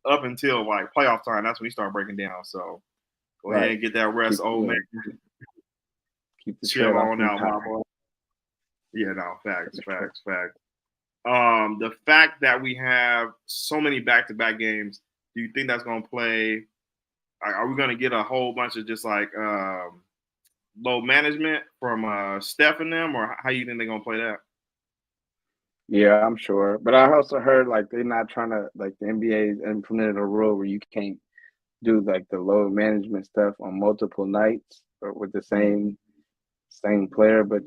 up until like playoff time. That's when he started breaking down. So go ahead and get that rest, old man. Keep the chill on out, my boy. Yeah, no, facts. The fact that we have so many back-to-back games, Do you think that's going to play? Are we going to get a whole bunch of just like load management from Steph and them, or how you think they're going to play that? Yeah, I'm sure. But I also heard like they're not trying to like the NBA implemented a rule where you can't do like the load management stuff on multiple nights or with the same player. But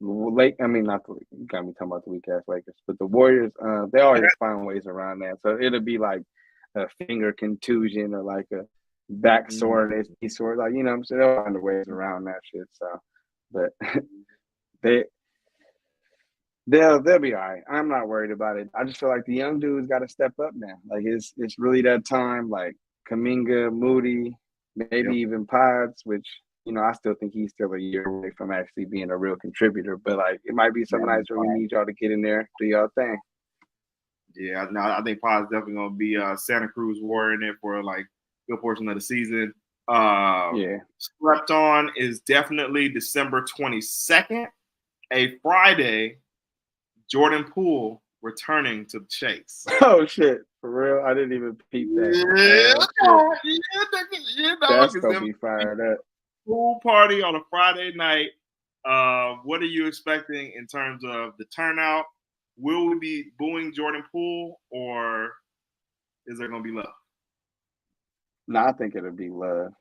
late. I mean, not the you got me talking about the weak ass Lakers, but the Warriors. They always find ways around that. So it'll be like a finger contusion or like a back soreness, knee sore. Like what I'm saying, they'll find ways around that shit. So, but they. They'll be all right. I'm not worried about it. I just feel like the young dudes got to step up now. Like it's really that time. Like Kuminga, Moody, maybe even Pods, which I still think he's still a year away from actually being a real contributor. But like it might be some nights where we need y'all to get in there, do y'all thing. Yeah, no, I think Pods definitely gonna be Santa Cruz Warrior in it for like a good portion of the season. Slept on is definitely December 22nd, a Friday. Jordan Poole returning to the Chase. Oh shit, for real? I didn't even peep that. That's gonna be fired up. Pool party on a Friday night. What are you expecting in terms of the turnout? Will we be booing Jordan Poole, or is there gonna be love? No, I think it'll be love.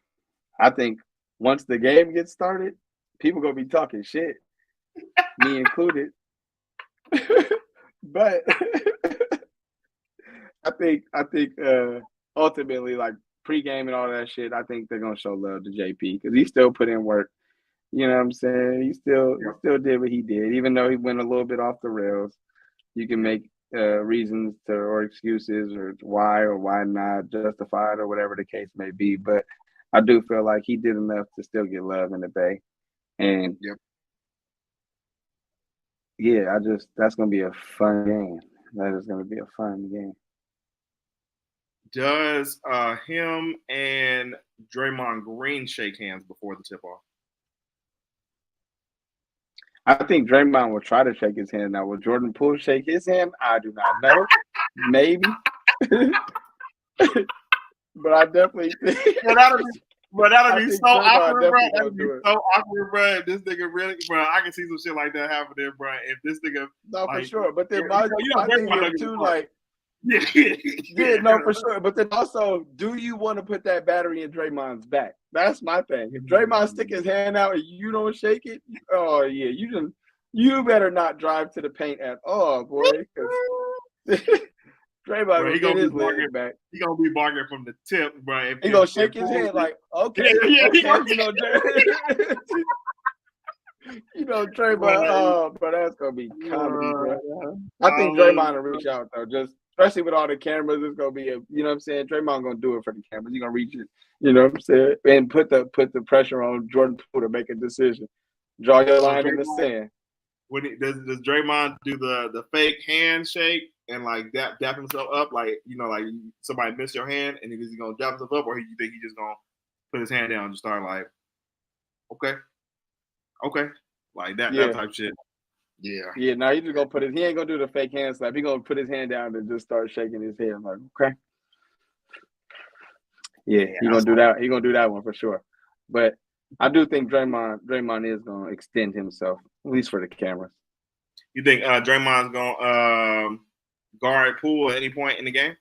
I think once the game gets started, people gonna be talking shit, me included. But I think ultimately, like pregame and all that shit, I think they're gonna show love to JP because he still put in work. You know what I'm saying? He still did what he did, even though he went a little bit off the rails. You can make reasons or excuses or why not justified or whatever the case may be, but I do feel like he did enough to still get love in the Bay, and yeah, that's gonna be a fun game. That is gonna be a fun game. Does him and Draymond Green shake hands before the tip-off? I think Draymond will try to shake his hand. Now, will Jordan Poole shake his hand? I do not know. Maybe. But I definitely think. That'll be so awkward, bro. That'll be so awkward, bro. This nigga really, bro. I can see some shit like that happening, bro. If this nigga, no, for sure. But then my thing here too, like, no, for sure. But then also, do you want to put that battery in Draymond's back? That's my thing. If Draymond stick his hand out and you don't shake it, oh yeah, you better not drive to the paint at all, boy. Draymond he gonna get his leg back. He gonna be barking from the tip, bro. He gonna shake his hand like, okay, Draymond. Bro, that's gonna be comedy, bro. I think Draymond will reach out though, just especially with all the cameras. It's gonna be what I'm saying. Draymond gonna do it for the cameras. He's gonna reach it, you know what I'm saying, and put the pressure on Jordan Poole to make a decision. Draw your line in the sand. Does Draymond do the fake handshake and like dap himself up, like like somebody missed your hand, and is he gonna dap himself up, or you think he just gonna put his hand down and just start like, okay, like that type shit? Yeah. No, he's just gonna he ain't gonna do the fake hand slap. He gonna put his hand down and just start shaking his head like, okay. Yeah, he's gonna do that. He's gonna do that one for sure. But I do think Draymond is gonna extend himself, at least for the cameras. You think Draymond's gonna guard Poole at any point in the game?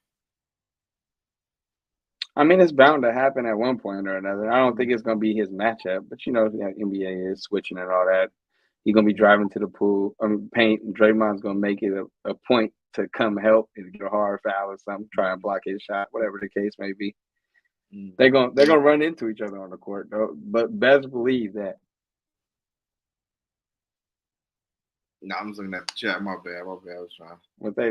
I mean, it's bound to happen at one point or another. I don't think it's gonna be his matchup, but NBA is switching and all that. He's gonna be driving to the pool, paint, and Draymond's gonna make it a point to come help and get a hard foul or something, try and block his shot, whatever the case may be. They're gonna run into each other on the court, though. But best believe that. No, I'm just looking at the chat. My bad. I was trying.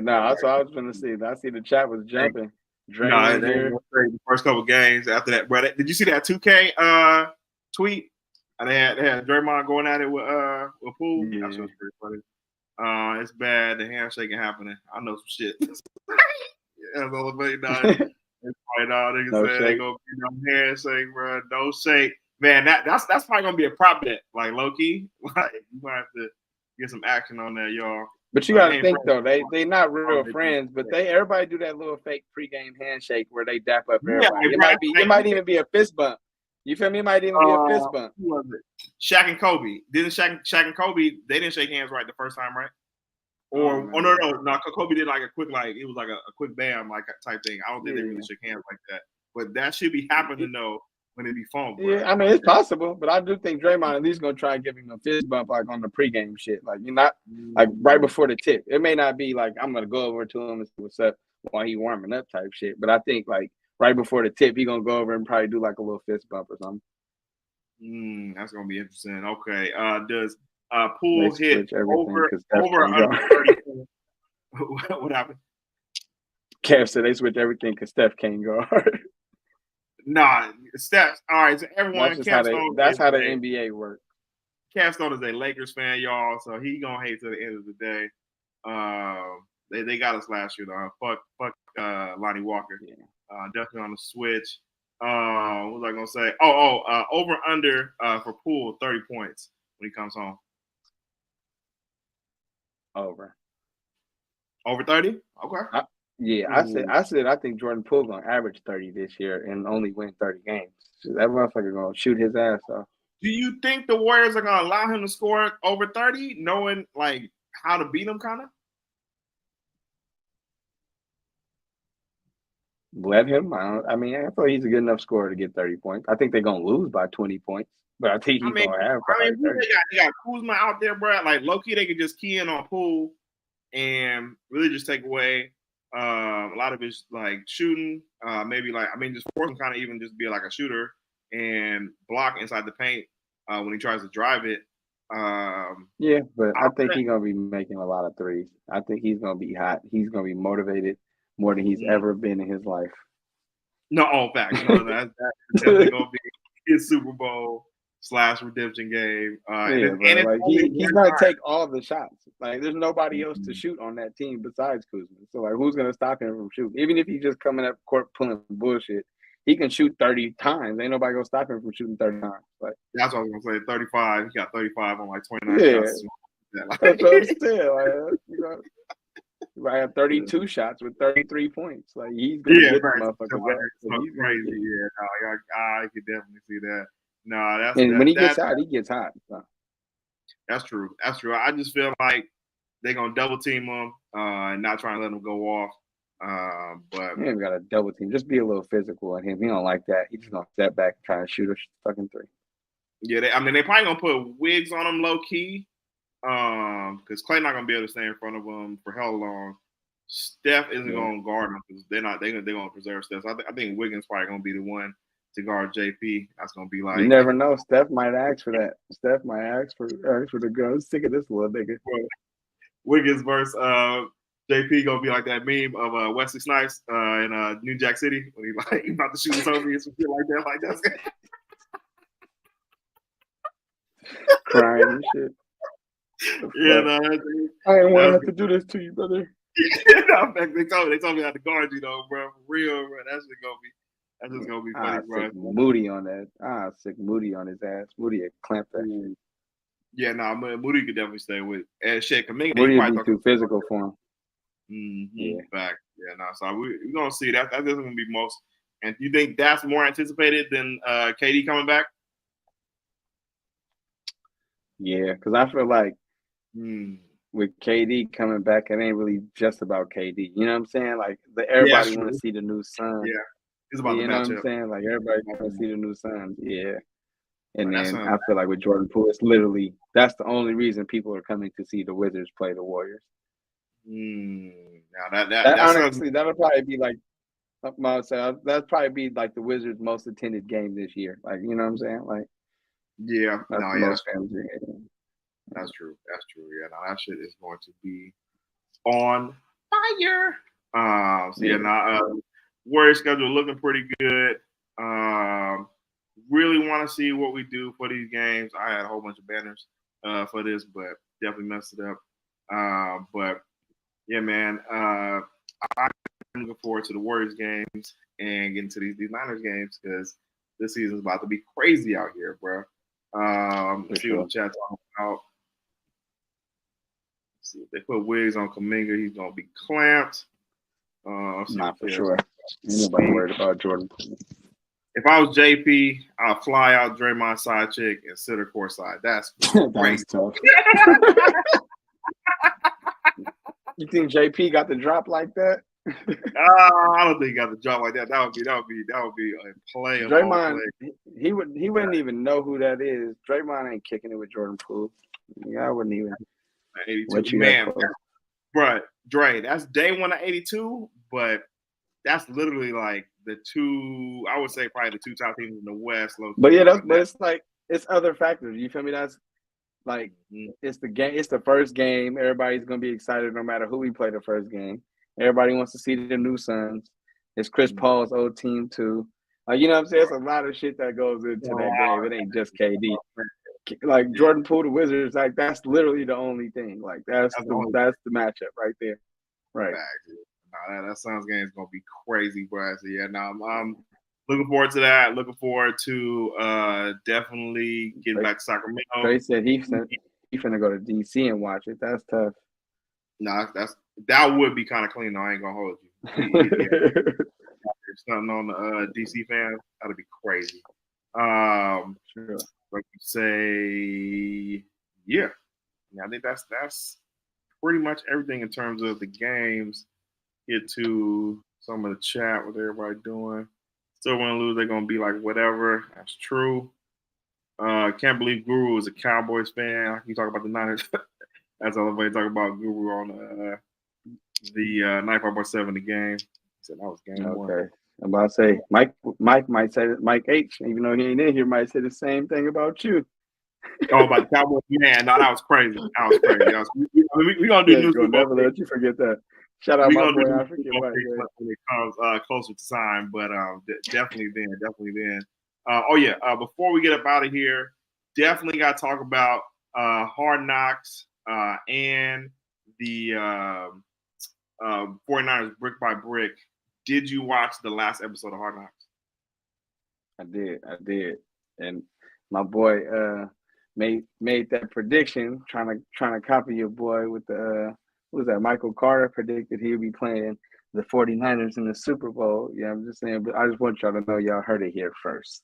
That's what I was gonna see. I see the chat was jumping. The first couple games after that, bro. Did you see that 2K tweet? They had Draymond going at it with Poole. Yeah. That was pretty funny. It's bad. The handshaking happening. I know some shit. That's all about it. It's probably all niggas saying they gonna be no handshake, bro. No shake, man. That's probably gonna be a prop bet, like low key. Like you might have to get some action on that, y'all. But you got to think though, they not real friends, but everybody do that little fake pregame handshake where they dap up everybody. It might even be a fist bump. You feel me? It might even be a fist bump. Who was it? Shaq and Kobe. Didn't Shaq and Kobe? They didn't shake hands right the first time, right? Or no. Kobe did like a quick it was like a quick bam like type thing. I don't think they really shook hands like that. But that should be happening though when it be phone. Yeah, I mean it's possible, but I do think Draymond at least gonna try and give him a fist bump like on the pregame shit. Like you're not like right before the tip. It may not be like I'm gonna go over to him and see what's up while he warming up type shit. But I think like right before the tip, he gonna go over and probably do like a little fist bump or something. That's gonna be interesting. Okay. Does Poole hit over 30? What happened? Kev said they switch everything because Steph can't guard. Nah, Steph. All right, so everyone. That's how the NBA works. Capstone is a Lakers fan, y'all, so he gonna hate to the end of the day. They got us last year though. Fuck Lonnie Walker. Yeah. Definitely on the switch. What was I gonna say? Over under for Poole 30 points when he comes home. Over 30? Okay. I said I think Jordan Poole gonna average 30 this year and only win 30 games. That motherfucker gonna shoot his ass off. Do you think the Warriors are gonna allow him to score over 30, knowing like how to beat him, kind of? Let him. I mean, I feel he's a good enough scorer to get 30 points. I think they're gonna lose by 20 points, but I think he's gonna have. They got Kuzma out there, bro. Like low key, they could just key in on Poole and really just take away a lot of his like shooting. Just force him kind of even just be like a shooter and block inside the paint when he tries to drive it. But I think he's gonna be making a lot of threes. I think he's gonna be hot. He's gonna be motivated more than he's ever been in his life. No, fact. No, that's definitely gonna be his Super Bowl / redemption game. He's gonna take all the shots. Like there's nobody else to shoot on that team besides Kuzma. So like who's gonna stop him from shooting? Even if he's just coming up court pulling bullshit, he can shoot 30 times. Ain't nobody gonna stop him from shooting 30 times. Like that's what I was gonna say. 35. He got 35 on like 29 shots. That's what I'm saying. Like, I have 32 shots with 33 points. Like he's gonna get the motherfucker. He's crazy. I could definitely see that. No, when he gets hot, he gets hot. So. That's true. I just feel like they're gonna double team him and not trying to let him go off. But he ain't got a double team. Just be a little physical on him. He don't like that. He's just gonna step back and try to shoot a fucking three. Yeah, they probably gonna put wigs on him low key. Because Clay not gonna be able to stay in front of him for how long. Steph isn't gonna guard him because they're gonna preserve Steph. So I think Wiggins probably gonna be the one to guard JP. That's gonna be like you never know. Steph might ask for that. Steph might ask for the gun. Sick of this little nigga. Wiggins versus JP gonna be like that meme of Wesley Snipes in New Jack City when he about to shoot his homie and some shit like that. Like that's crying and shit. Yeah, I didn't want to have to do this to you, brother. They told me how to guard you though, bro. For real, bro. That's just gonna be funny, bro. Moody on that. Sick Moody on his ass. Moody had clamped that shit. Yeah, Moody could definitely stay with shit. Kuminga, Moody would be too physical for him. Yeah. Back. Yeah, so we're gonna see that. That's gonna be most. And you think that's more anticipated than KD coming back? Yeah, because I feel like with KD coming back, it ain't really just about KD. You know what I'm saying? Like everybody want to see the new Suns. Yeah, it's about you know what I'm saying? Like everybody want to see the new Suns. Yeah, and then I feel like with Jordan Poole, it's literally that's the only reason people are coming to see the Wizards play the Warriors. Now honestly, that'll probably be like that'll probably be like the Wizards' most attended game this year. Like you know what I'm saying? Like most fans are getting. That's true. Yeah, that shit is going to be on fire. Warriors schedule looking pretty good. Really want to see what we do for these games. I had a whole bunch of banners for this, but definitely messed it up. But yeah, man, I'm looking forward to the Warriors games and getting to these Niners games because this season's about to be crazy out here, bro. Let's see what the chat's talking about. see if they put wigs on Kuminga, he's gonna be clamped. Not for sure. Ain't nobody worried about Jordan Poole. If I was JP, I'll fly out Draymond's side chick and sit her courtside. That's That's tough. You think JP got the drop like that? I don't think he got the drop like that. That would be a play. Draymond, he wouldn't even know who that is. Draymond ain't kicking it with Jordan Poole. Yeah, I wouldn't even. 82, man, bro, Dre, that's day one of 82, but that's literally like the two. I would say probably the two top teams in the West. But yeah, but it's like it's other factors. You feel me? That's like it's the game. It's the first game. Everybody's gonna be excited no matter who we play the first game. Everybody wants to see the new Suns. It's Chris Paul's old team too. You know what I'm saying? It's a lot of shit that goes into that game. It ain't just KD. Like Jordan Poole, the Wizards, like that's literally the only thing. Like that's the matchup right there. Right. Nah, that Suns game is gonna be crazy, bro. So yeah, I'm looking forward to that. Looking forward to definitely getting back to Sacramento. Trey said he finna go to DC and watch it. That's tough. Nah, that would be kind of clean though. I ain't gonna hold you. If something on the DC fans, that'd be crazy. Sure. Like you say, yeah. I think that's pretty much everything in terms of the games. Get to some of the chat, what everybody doing. Still want to lose, they're gonna be like whatever. That's true. Can't believe Guru is a Cowboys fan. You talk about the Niners. That's all everybody talk about Guru on the 95.7 the game. He said that was game one. Okay. I'm about to say Mike might say Mike H, even though he ain't in here, might say the same thing about you. Oh, about the Cowboys? Man, no, that was crazy. We gonna do news. We'll never let you forget that. Shout out my boy African Mike. When it comes closer to time, but definitely then. Before we get up out of here, definitely got to talk about Hard Knocks and the 49ers brick by brick. Did you watch the last episode of Hard Knocks? I did, and my boy made that prediction, trying to copy your boy with the what was that? Michael Carter predicted he would be playing the 49ers in the Super Bowl. Yeah, I'm just saying, but I just want y'all to know y'all heard it here first.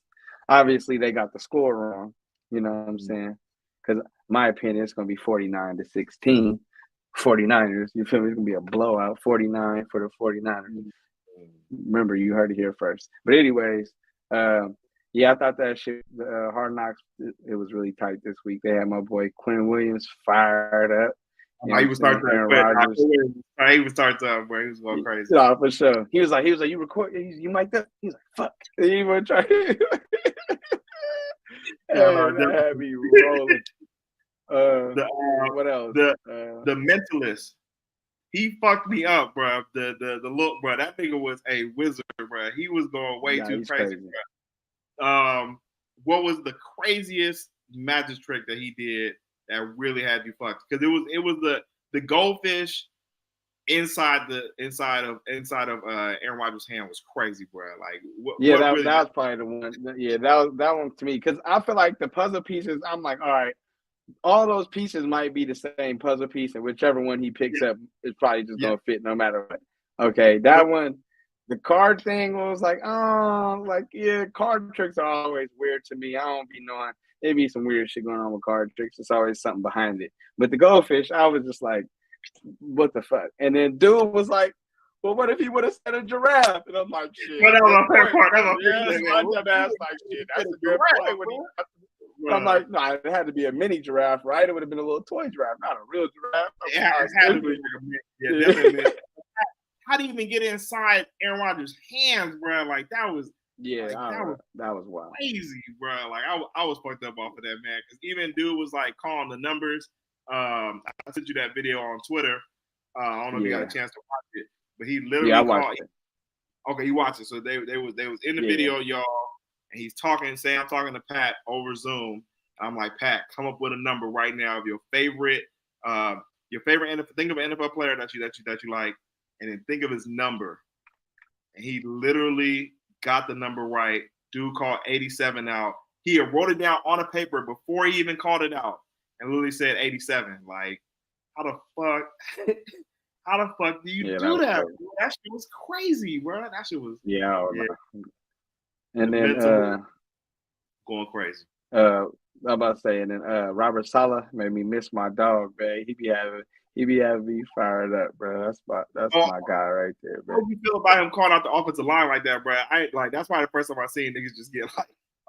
Obviously, they got the score wrong. You know what I'm saying? Because my opinion, it's going to be 49-16. 49ers. You feel me? It's going to be a blowout. 49 for the 49ers. Remember, you heard it here first. But anyways, I thought that shit, Hard Knocks, it was really tight this week. They had my boy Quinn Williams fired up. He was starting to he was going crazy. No, for sure. He was like, you record, you mic that? He's like, fuck. He was trying. That had me rolling. What else? The Mentalist. He fucked me up, bro. The look, bro. That nigga was a wizard, bro. He was going way too crazy, bro. What was the craziest magic trick that he did that really had you fucked? Because it was the goldfish inside of Aaron Rodgers' hand was crazy, bro. Like that was probably the one. Yeah, that one to me, because I feel like the puzzle pieces. I'm like, all right, all those pieces might be the same puzzle piece, and whichever one he picks up is probably just gonna fit no matter what. Okay, that one, the card thing was like, card tricks are always weird to me. I don't be knowing. There be some weird shit going on with card tricks. It's always something behind it. But the goldfish, I was just like, what the fuck? And then dude was like, well, what if he would have said a giraffe? And I'm like, shit. Well, that was a fair part. That's a good point. I'm like, no, it had to be a mini giraffe, right? It would have been a little toy giraffe, not a real giraffe. It had to be. Definitely. How do you even get inside Aaron Rodgers' hands, bro? Like that was. Yeah, that was wild. Crazy, bro. Like I was fucked up off of that, man. Because even dude was like calling the numbers. I sent you that video on Twitter. I don't know if you got a chance to watch it, but he literally called. Okay, you watched it. So they was in the video, y'all, and he's saying I'm talking to Pat over Zoom. I'm like, Pat, come up with a number right now of your favorite NFL. Think of an NFL player that you like, and then think of his number. And he literally got the number right. Dude called 87 out. He had wrote it down on a paper before he even called it out, and literally said 87. Like, how the fuck, how the fuck do you do that? Bro? That shit was crazy, bro. That shit was yeah. And the then going crazy. I'm about to say, and then Robert Saleh made me miss my dog, man. He be having me fired up, bro. That's my guy right there, bro. How do you feel about him calling out the offensive line like that, bro? I like that's why the first time I seen niggas just get like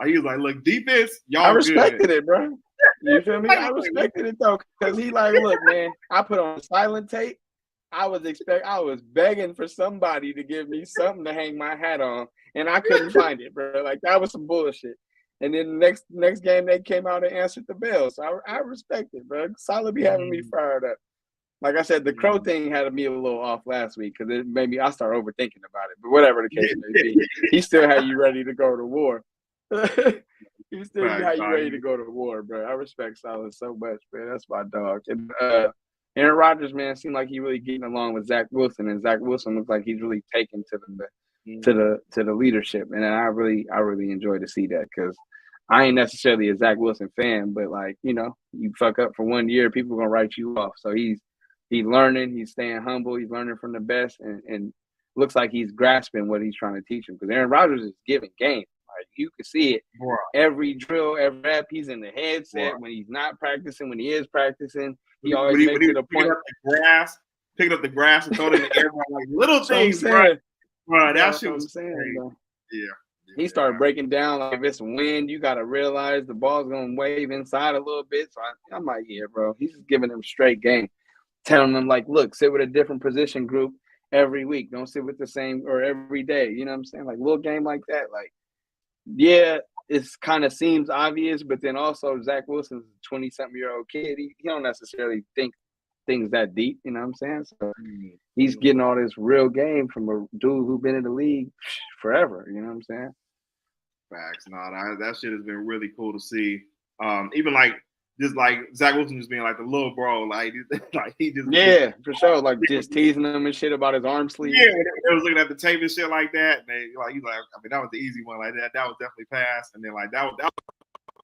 he was like, look, defense, y'all. I respected it, bro. You feel me? I respected it though, because he like, look, man, I put on silent tape. I was begging for somebody to give me something to hang my hat on, and I couldn't find it, bro. Like that was some bullshit. And then the next game they came out and answered the bell. So I respect it, bro. Saleh be having me fired up. Like I said, the crow thing had me a little off last week because it made me I start overthinking about it. But whatever the case may be, he still had you ready to go to war. He still had you ready to go to war, bro. I respect Saleh so much, man. That's my dog. And Aaron Rodgers, man, seemed like he really getting along with Zach Wilson, and Zach Wilson looks like he's really taken to the leadership, and I really enjoy to see that because I ain't necessarily a Zach Wilson fan, but like you fuck up for 1 year, people are gonna write you off. So he's learning, he's staying humble, he's learning from the best, and looks like he's grasping what he's trying to teach him because Aaron Rodgers is giving game. Like you can see it every drill, every rep. He's in the headset when he's not practicing. When he is practicing, he always makes it a point. Picking up the grass and throwing it in the air, like little things, bro. That shit was saying, bro. Yeah. He started breaking down like if it's wind, you got to realize the ball's going to wave inside a little bit. So I'm like, yeah, bro. He's just giving them straight game. Telling them, like, look, sit with a different position group every week. Don't sit with the same or every day. You know what I'm saying? Like, little game like that. Like, yeah, it kind of seems obvious, but then also Zach Wilson's a 20-something-year-old kid. He don't necessarily think things that deep. You know what I'm saying? So he's getting all this real game from a dude who's been in the league forever. You know what I'm saying? Facts. That shit has been really cool to see. Even like just like Zach Wilson just being like the little bro, like he just for sure, like just teasing him and shit about his arm sleeve. Yeah, they was looking at the tape and shit like that. And they like he's like, I mean, that was the easy one like that. That was definitely passed. And then like that was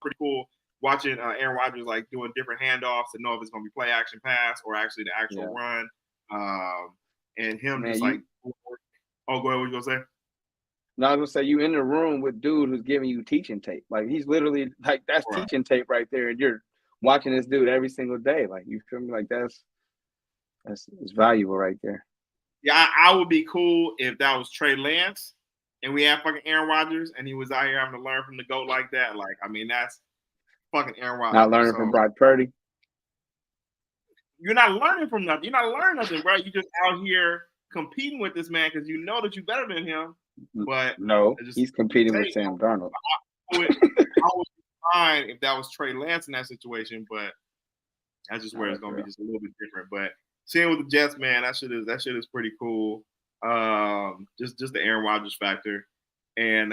pretty cool watching Aaron Rodgers like doing different handoffs to know if it's gonna be play action pass or actually the actual run. And him just like, go ahead. What you gonna say? No, I was gonna say you in the room with dude who's giving you teaching tape. Like he's literally like that's teaching tape right there, and you're watching this dude every single day. Like you feel me? Like that's valuable right there. Yeah, I would be cool if that was Trey Lance and we had fucking Aaron Rodgers and he was out here having to learn from the GOAT like that. Like, I mean, that's fucking Aaron Rodgers. Not learning from Brock Purdy. You're not learning from nothing. You're not learning nothing, bro. You're just out here competing with this man because you know that you're better than him. But no, he's competing with Sam Darnold. I would be fine if that was Trey Lance in that situation, but that's just where it's gonna be just a little bit different. But seeing with the Jets, man, that shit is pretty cool. Just the Aaron Rodgers factor. And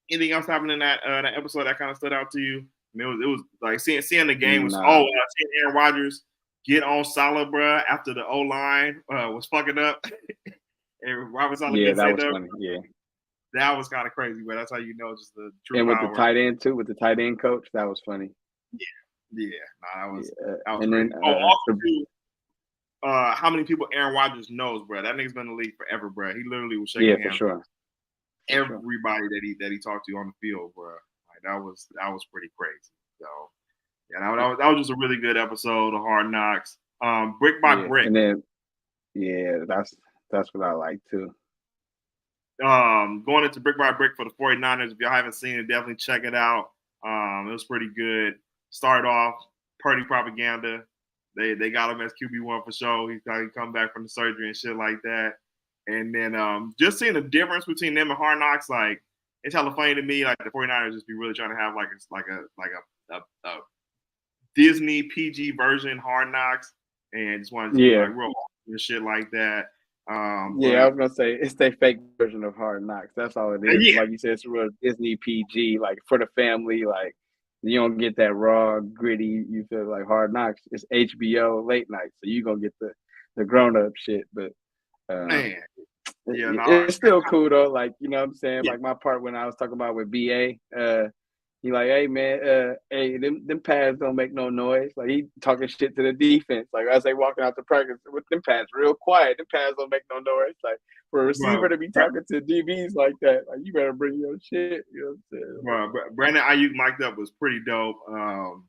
anything else happened in that episode that kind of stood out to you? I mean, it was like seeing the game was seeing Aaron Rodgers get on Saleh, bro, after the O line was fucking up. And Robert Saleh that was funny. Yeah, that was kind of crazy, but that's how you know just the true and with power. The tight end too, with the tight end coach, that was funny. Yeah. That was and then how many people Aaron Rodgers knows, bro? That nigga's been in the league forever, bro. He literally was shaking hands for sure. Everybody that he talked to on the field, bro. Like that was pretty crazy. So that was just a really good episode of Hard Knocks. Brick by brick. And then that's what I like too. Going into Brick by Brick for the 49ers. If y'all haven't seen it, definitely check it out. It was pretty good. Started off Purdy propaganda. They got him as QB1 for sure. He come back from the surgery and shit like that. And then just seeing the difference between them and Hard Knocks, like it's hella funny to me. Like the 49ers just be really trying to have like a Disney PG version Hard Knocks, and just wanted to be like real and shit like that. I was gonna say it's their fake version of Hard Knocks. That's all it is. Like you said, it's a real Disney PG, like for the family. Like you don't get that raw, gritty. You feel like Hard Knocks. It's HBO late night, so you gonna get the grown up shit. But man, it's still cool though. Like you know what I'm saying. Like my part when I was talking about with BA, He like, hey man, hey, them pads don't make no noise. Like he talking shit to the defense. Like as they walking out to practice with them pads real quiet. Them pads don't make no noise. Like for a receiver to be talking to DBs like that, like you better bring your shit. You know what I'm saying? Brandon Ayuk mic'd up was pretty dope.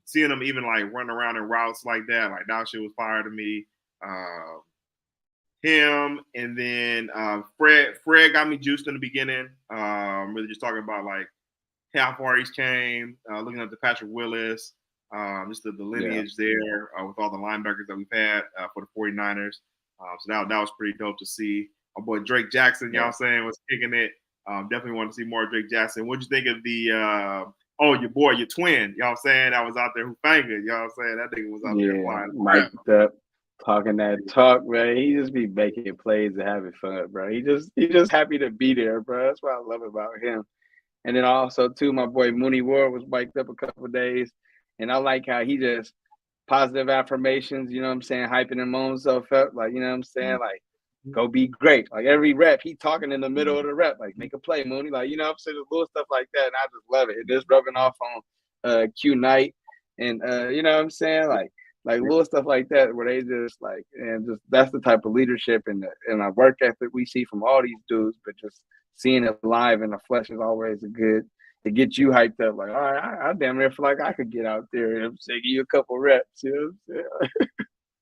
Seeing him even like run around in routes like that shit was fire to me. Him and then Fred got me juiced in the beginning. Really just talking about like how far he's came, looking at the Patrick Willis, just the lineage there with all the linebackers that we've had for the 49ers. So that was pretty dope to see. Our boy Drake Jackson, y'all saying, was kicking it. Definitely want to see more Drake Jackson. What'd you think of the your boy, your twin, y'all saying, that was out there, Hufanga, y'all saying that nigga was out there flying. Mic'd up, talking that talk, man. He just be making plays and having fun, bro. He just happy to be there, bro. That's what I love about him. And then also, too, my boy Mooney Ward was mic'd up a couple of days. And I like how he just positive affirmations, you know what I'm saying, hyping him on himself up. Like, you know what I'm saying? Like, go be great. Like, every rep, he talking in the middle of the rep. Like, make a play, Mooney. Like, you know what I'm saying? There's little stuff like that. And I just love it. It just rubbing off on Q Knight. And, you know what I'm saying? Like little stuff like that where they just, like, and just that's the type of leadership and the work ethic we see from all these dudes. But just seeing it live in the flesh is always a good. It gets you hyped up, like, all right, I damn near feel like I could get out there and say, give you a couple reps. You know what I'm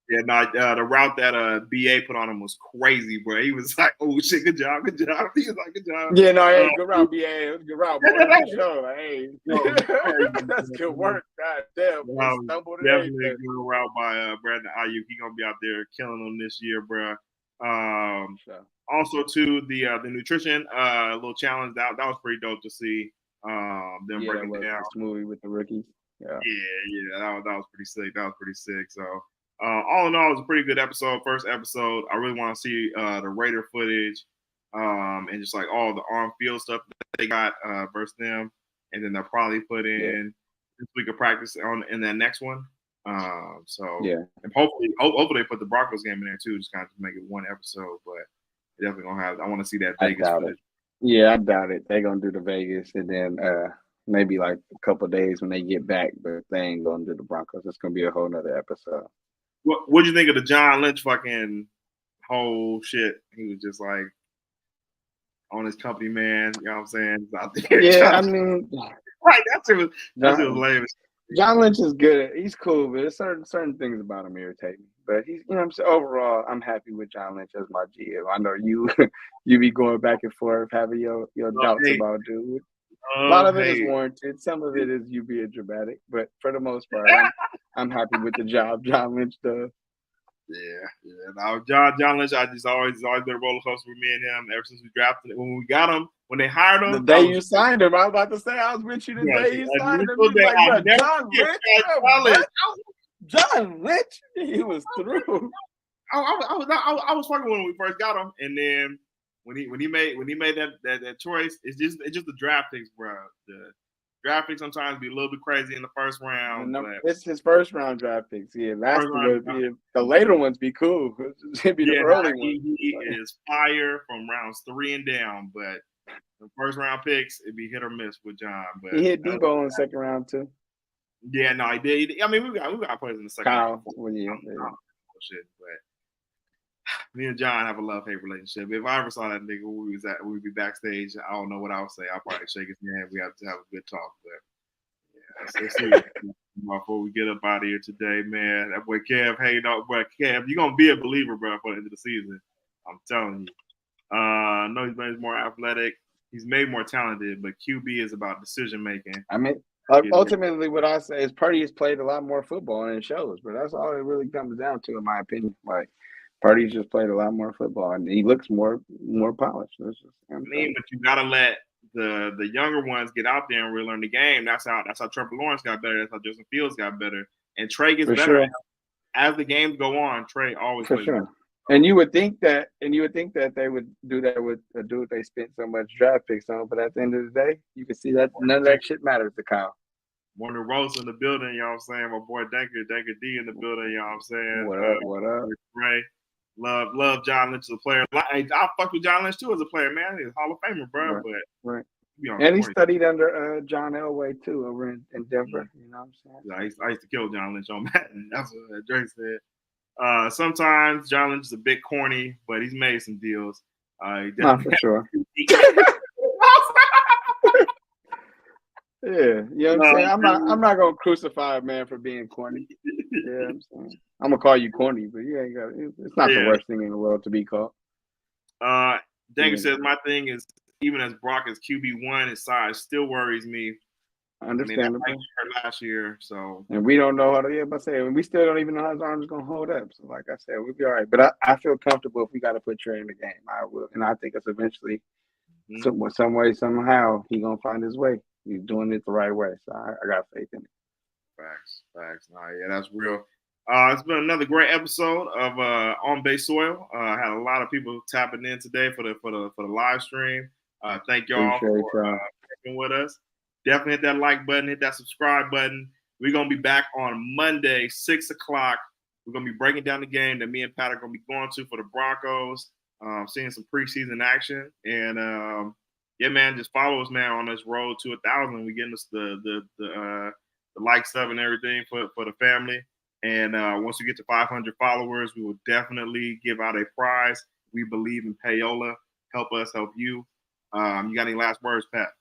saying? The route that BA put on him was crazy, bro. He was like, oh shit, good job. He was like, good job. Yeah, no, hey, good route, BA. It was a good route, boy. Good show. Like, hey, that's good work. God damn, stumbled definitely a good route by Brandon Ayuk. He gonna be out there killing them this year, bro. Also, too, the nutrition little challenge that was pretty dope to see. Them breaking down smoothie with the rookies. Yeah, that was pretty sick. So, all in all, it was a pretty good episode. First episode. I really want to see the Raider footage, and just like all the on-field stuff that they got versus them, and then they'll probably put in this week of practice in that next one. And hopefully they put the Broncos game in there too, just kind of to make it one episode. But definitely gonna have. I want to see that Vegas footage. Yeah, I doubt it. They're gonna do the Vegas and then maybe like a couple of days when they get back, but they ain't gonna do the Broncos. It's gonna be a whole nother episode. What'd you think of the John Lynch fucking whole shit? He was just like on his company, man. You know what I'm saying? Out there. Yeah, I mean, right. That's it was lame. John Lynch is good. He's cool, but there's certain things about him irritate me. But he's, you know what I'm saying? Overall, I'm happy with John Lynch as my GM. I know you be going back and forth, having your doubts about dude. A lot of it is warranted. Some of it is you being dramatic. But for the most part, I'm happy with the job John Lynch does. Yeah. Now, John Lynch, I just always been a roller coaster with me and him ever since we drafted it. When we got him, when they hired him, the day you signed him, I was about to say I was with you the day you signed him. Like, John Lynch, he was through. I was fucking when we first got him, and then when he made that choice, it's just the draft picks, bro. The draft picks sometimes be a little bit crazy in the first round. It's his first round draft picks. Yeah, the later ones be cool. It'd be the early ones. He is fire from rounds 3 and down, but the first round picks, it'd be hit or miss with John. But he hit Debo in the second round too. Yeah, no, he did. I mean, we got players in the second round. Shit, but me and John have a love-hate relationship. If I ever saw that nigga when we'd be backstage, I don't know what I would say. I'll probably shake his hand. We have to have a good talk. But let's see before we get up out of here today, man. That boy Kev, hey, no, boy Kev, you're gonna be a believer, bro, for the end of the season. I'm telling you. I know he's made more athletic. He's made more talented, but QB is about decision making. I mean, ultimately, what I say is Purdy has played a lot more football and it shows, but that's all it really comes down to, in my opinion. Like, Purdy's just played a lot more football, and he looks more polished. But you gotta let the younger ones get out there and really learn the game. That's how Trevor Lawrence got better. That's how Justin Fields got better, and Trey gets better as the games go on. Trey always plays better. And you would think that they would do that with a dude they spent so much draft picks on, but at the end of the day, you can see that none of that shit matters to Kyle. Warner Rose in the building, you know what I'm saying? My boy Danker D in the building, you know what I'm saying? What up? Ray. Love John Lynch as a player. I fuck with John Lynch too as a player, man. He's a Hall of Famer, bro. Right. And he studied under John Elway too over in Denver. You know what I'm saying? Yeah, I used to kill John Lynch on Madden. That's what Drake said. Sometimes John Lynch is a bit corny, but he's made some deals. Not for sure. Yeah, you know what I'm saying? I'm not gonna crucify a man for being corny. Yeah, I'm saying I'm gonna call you corny, but you ain't got it's not the worst thing in the world to be called. Danger says my thing is even as Brock is QB1, his size still worries me. Understandable. I mean, that last year, so and we don't know how to. But say we still don't even know how his arms gonna hold up. So like I said, we'll be all right. But I feel comfortable if we got to put Trey in the game. I will, and I think it's eventually, some way, somehow, he gonna find his way. He's doing it the right way. So I got faith in it. Facts. Nah, yeah, that's real. It's been another great episode of On Base Soil. I had a lot of people tapping in today for the live stream. Thank y'all for working with us. Definitely hit that like button, hit that subscribe button. We're gonna be back on Monday, 6 o'clock. We're gonna be breaking down the game that me and Pat are gonna be going to for the Broncos. Seeing some preseason action, and yeah, man, just follow us, man, on this road to 1,000. We're getting us the likes up and everything for the family. And once we get to 500 followers, we will definitely give out a prize. We believe in payola. Help us, help you. You got any last words, Pat?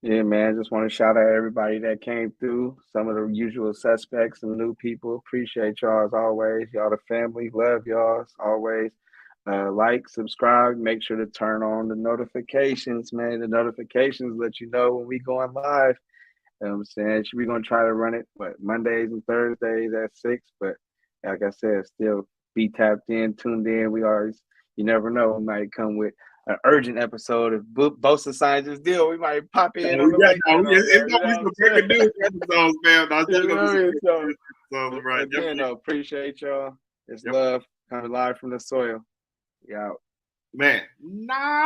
Yeah, man. Just want to shout out everybody that came through. Some of the usual suspects and new people. Appreciate y'all as always. Y'all the family. Love y'all as always. Like, subscribe, make sure to turn on the notifications, man. The notifications let you know when we going live. You know what I'm saying? We're going to try to run it, Mondays and Thursdays at 6. But like I said, still be tapped in, tuned in. You never know, we might come with an urgent episode. If Bosa signs his deal, we might pop in on the way. It's going to be some breaking news episodes, man. Again, appreciate y'all. It's love coming live from the soil. Yeah, man. Niners.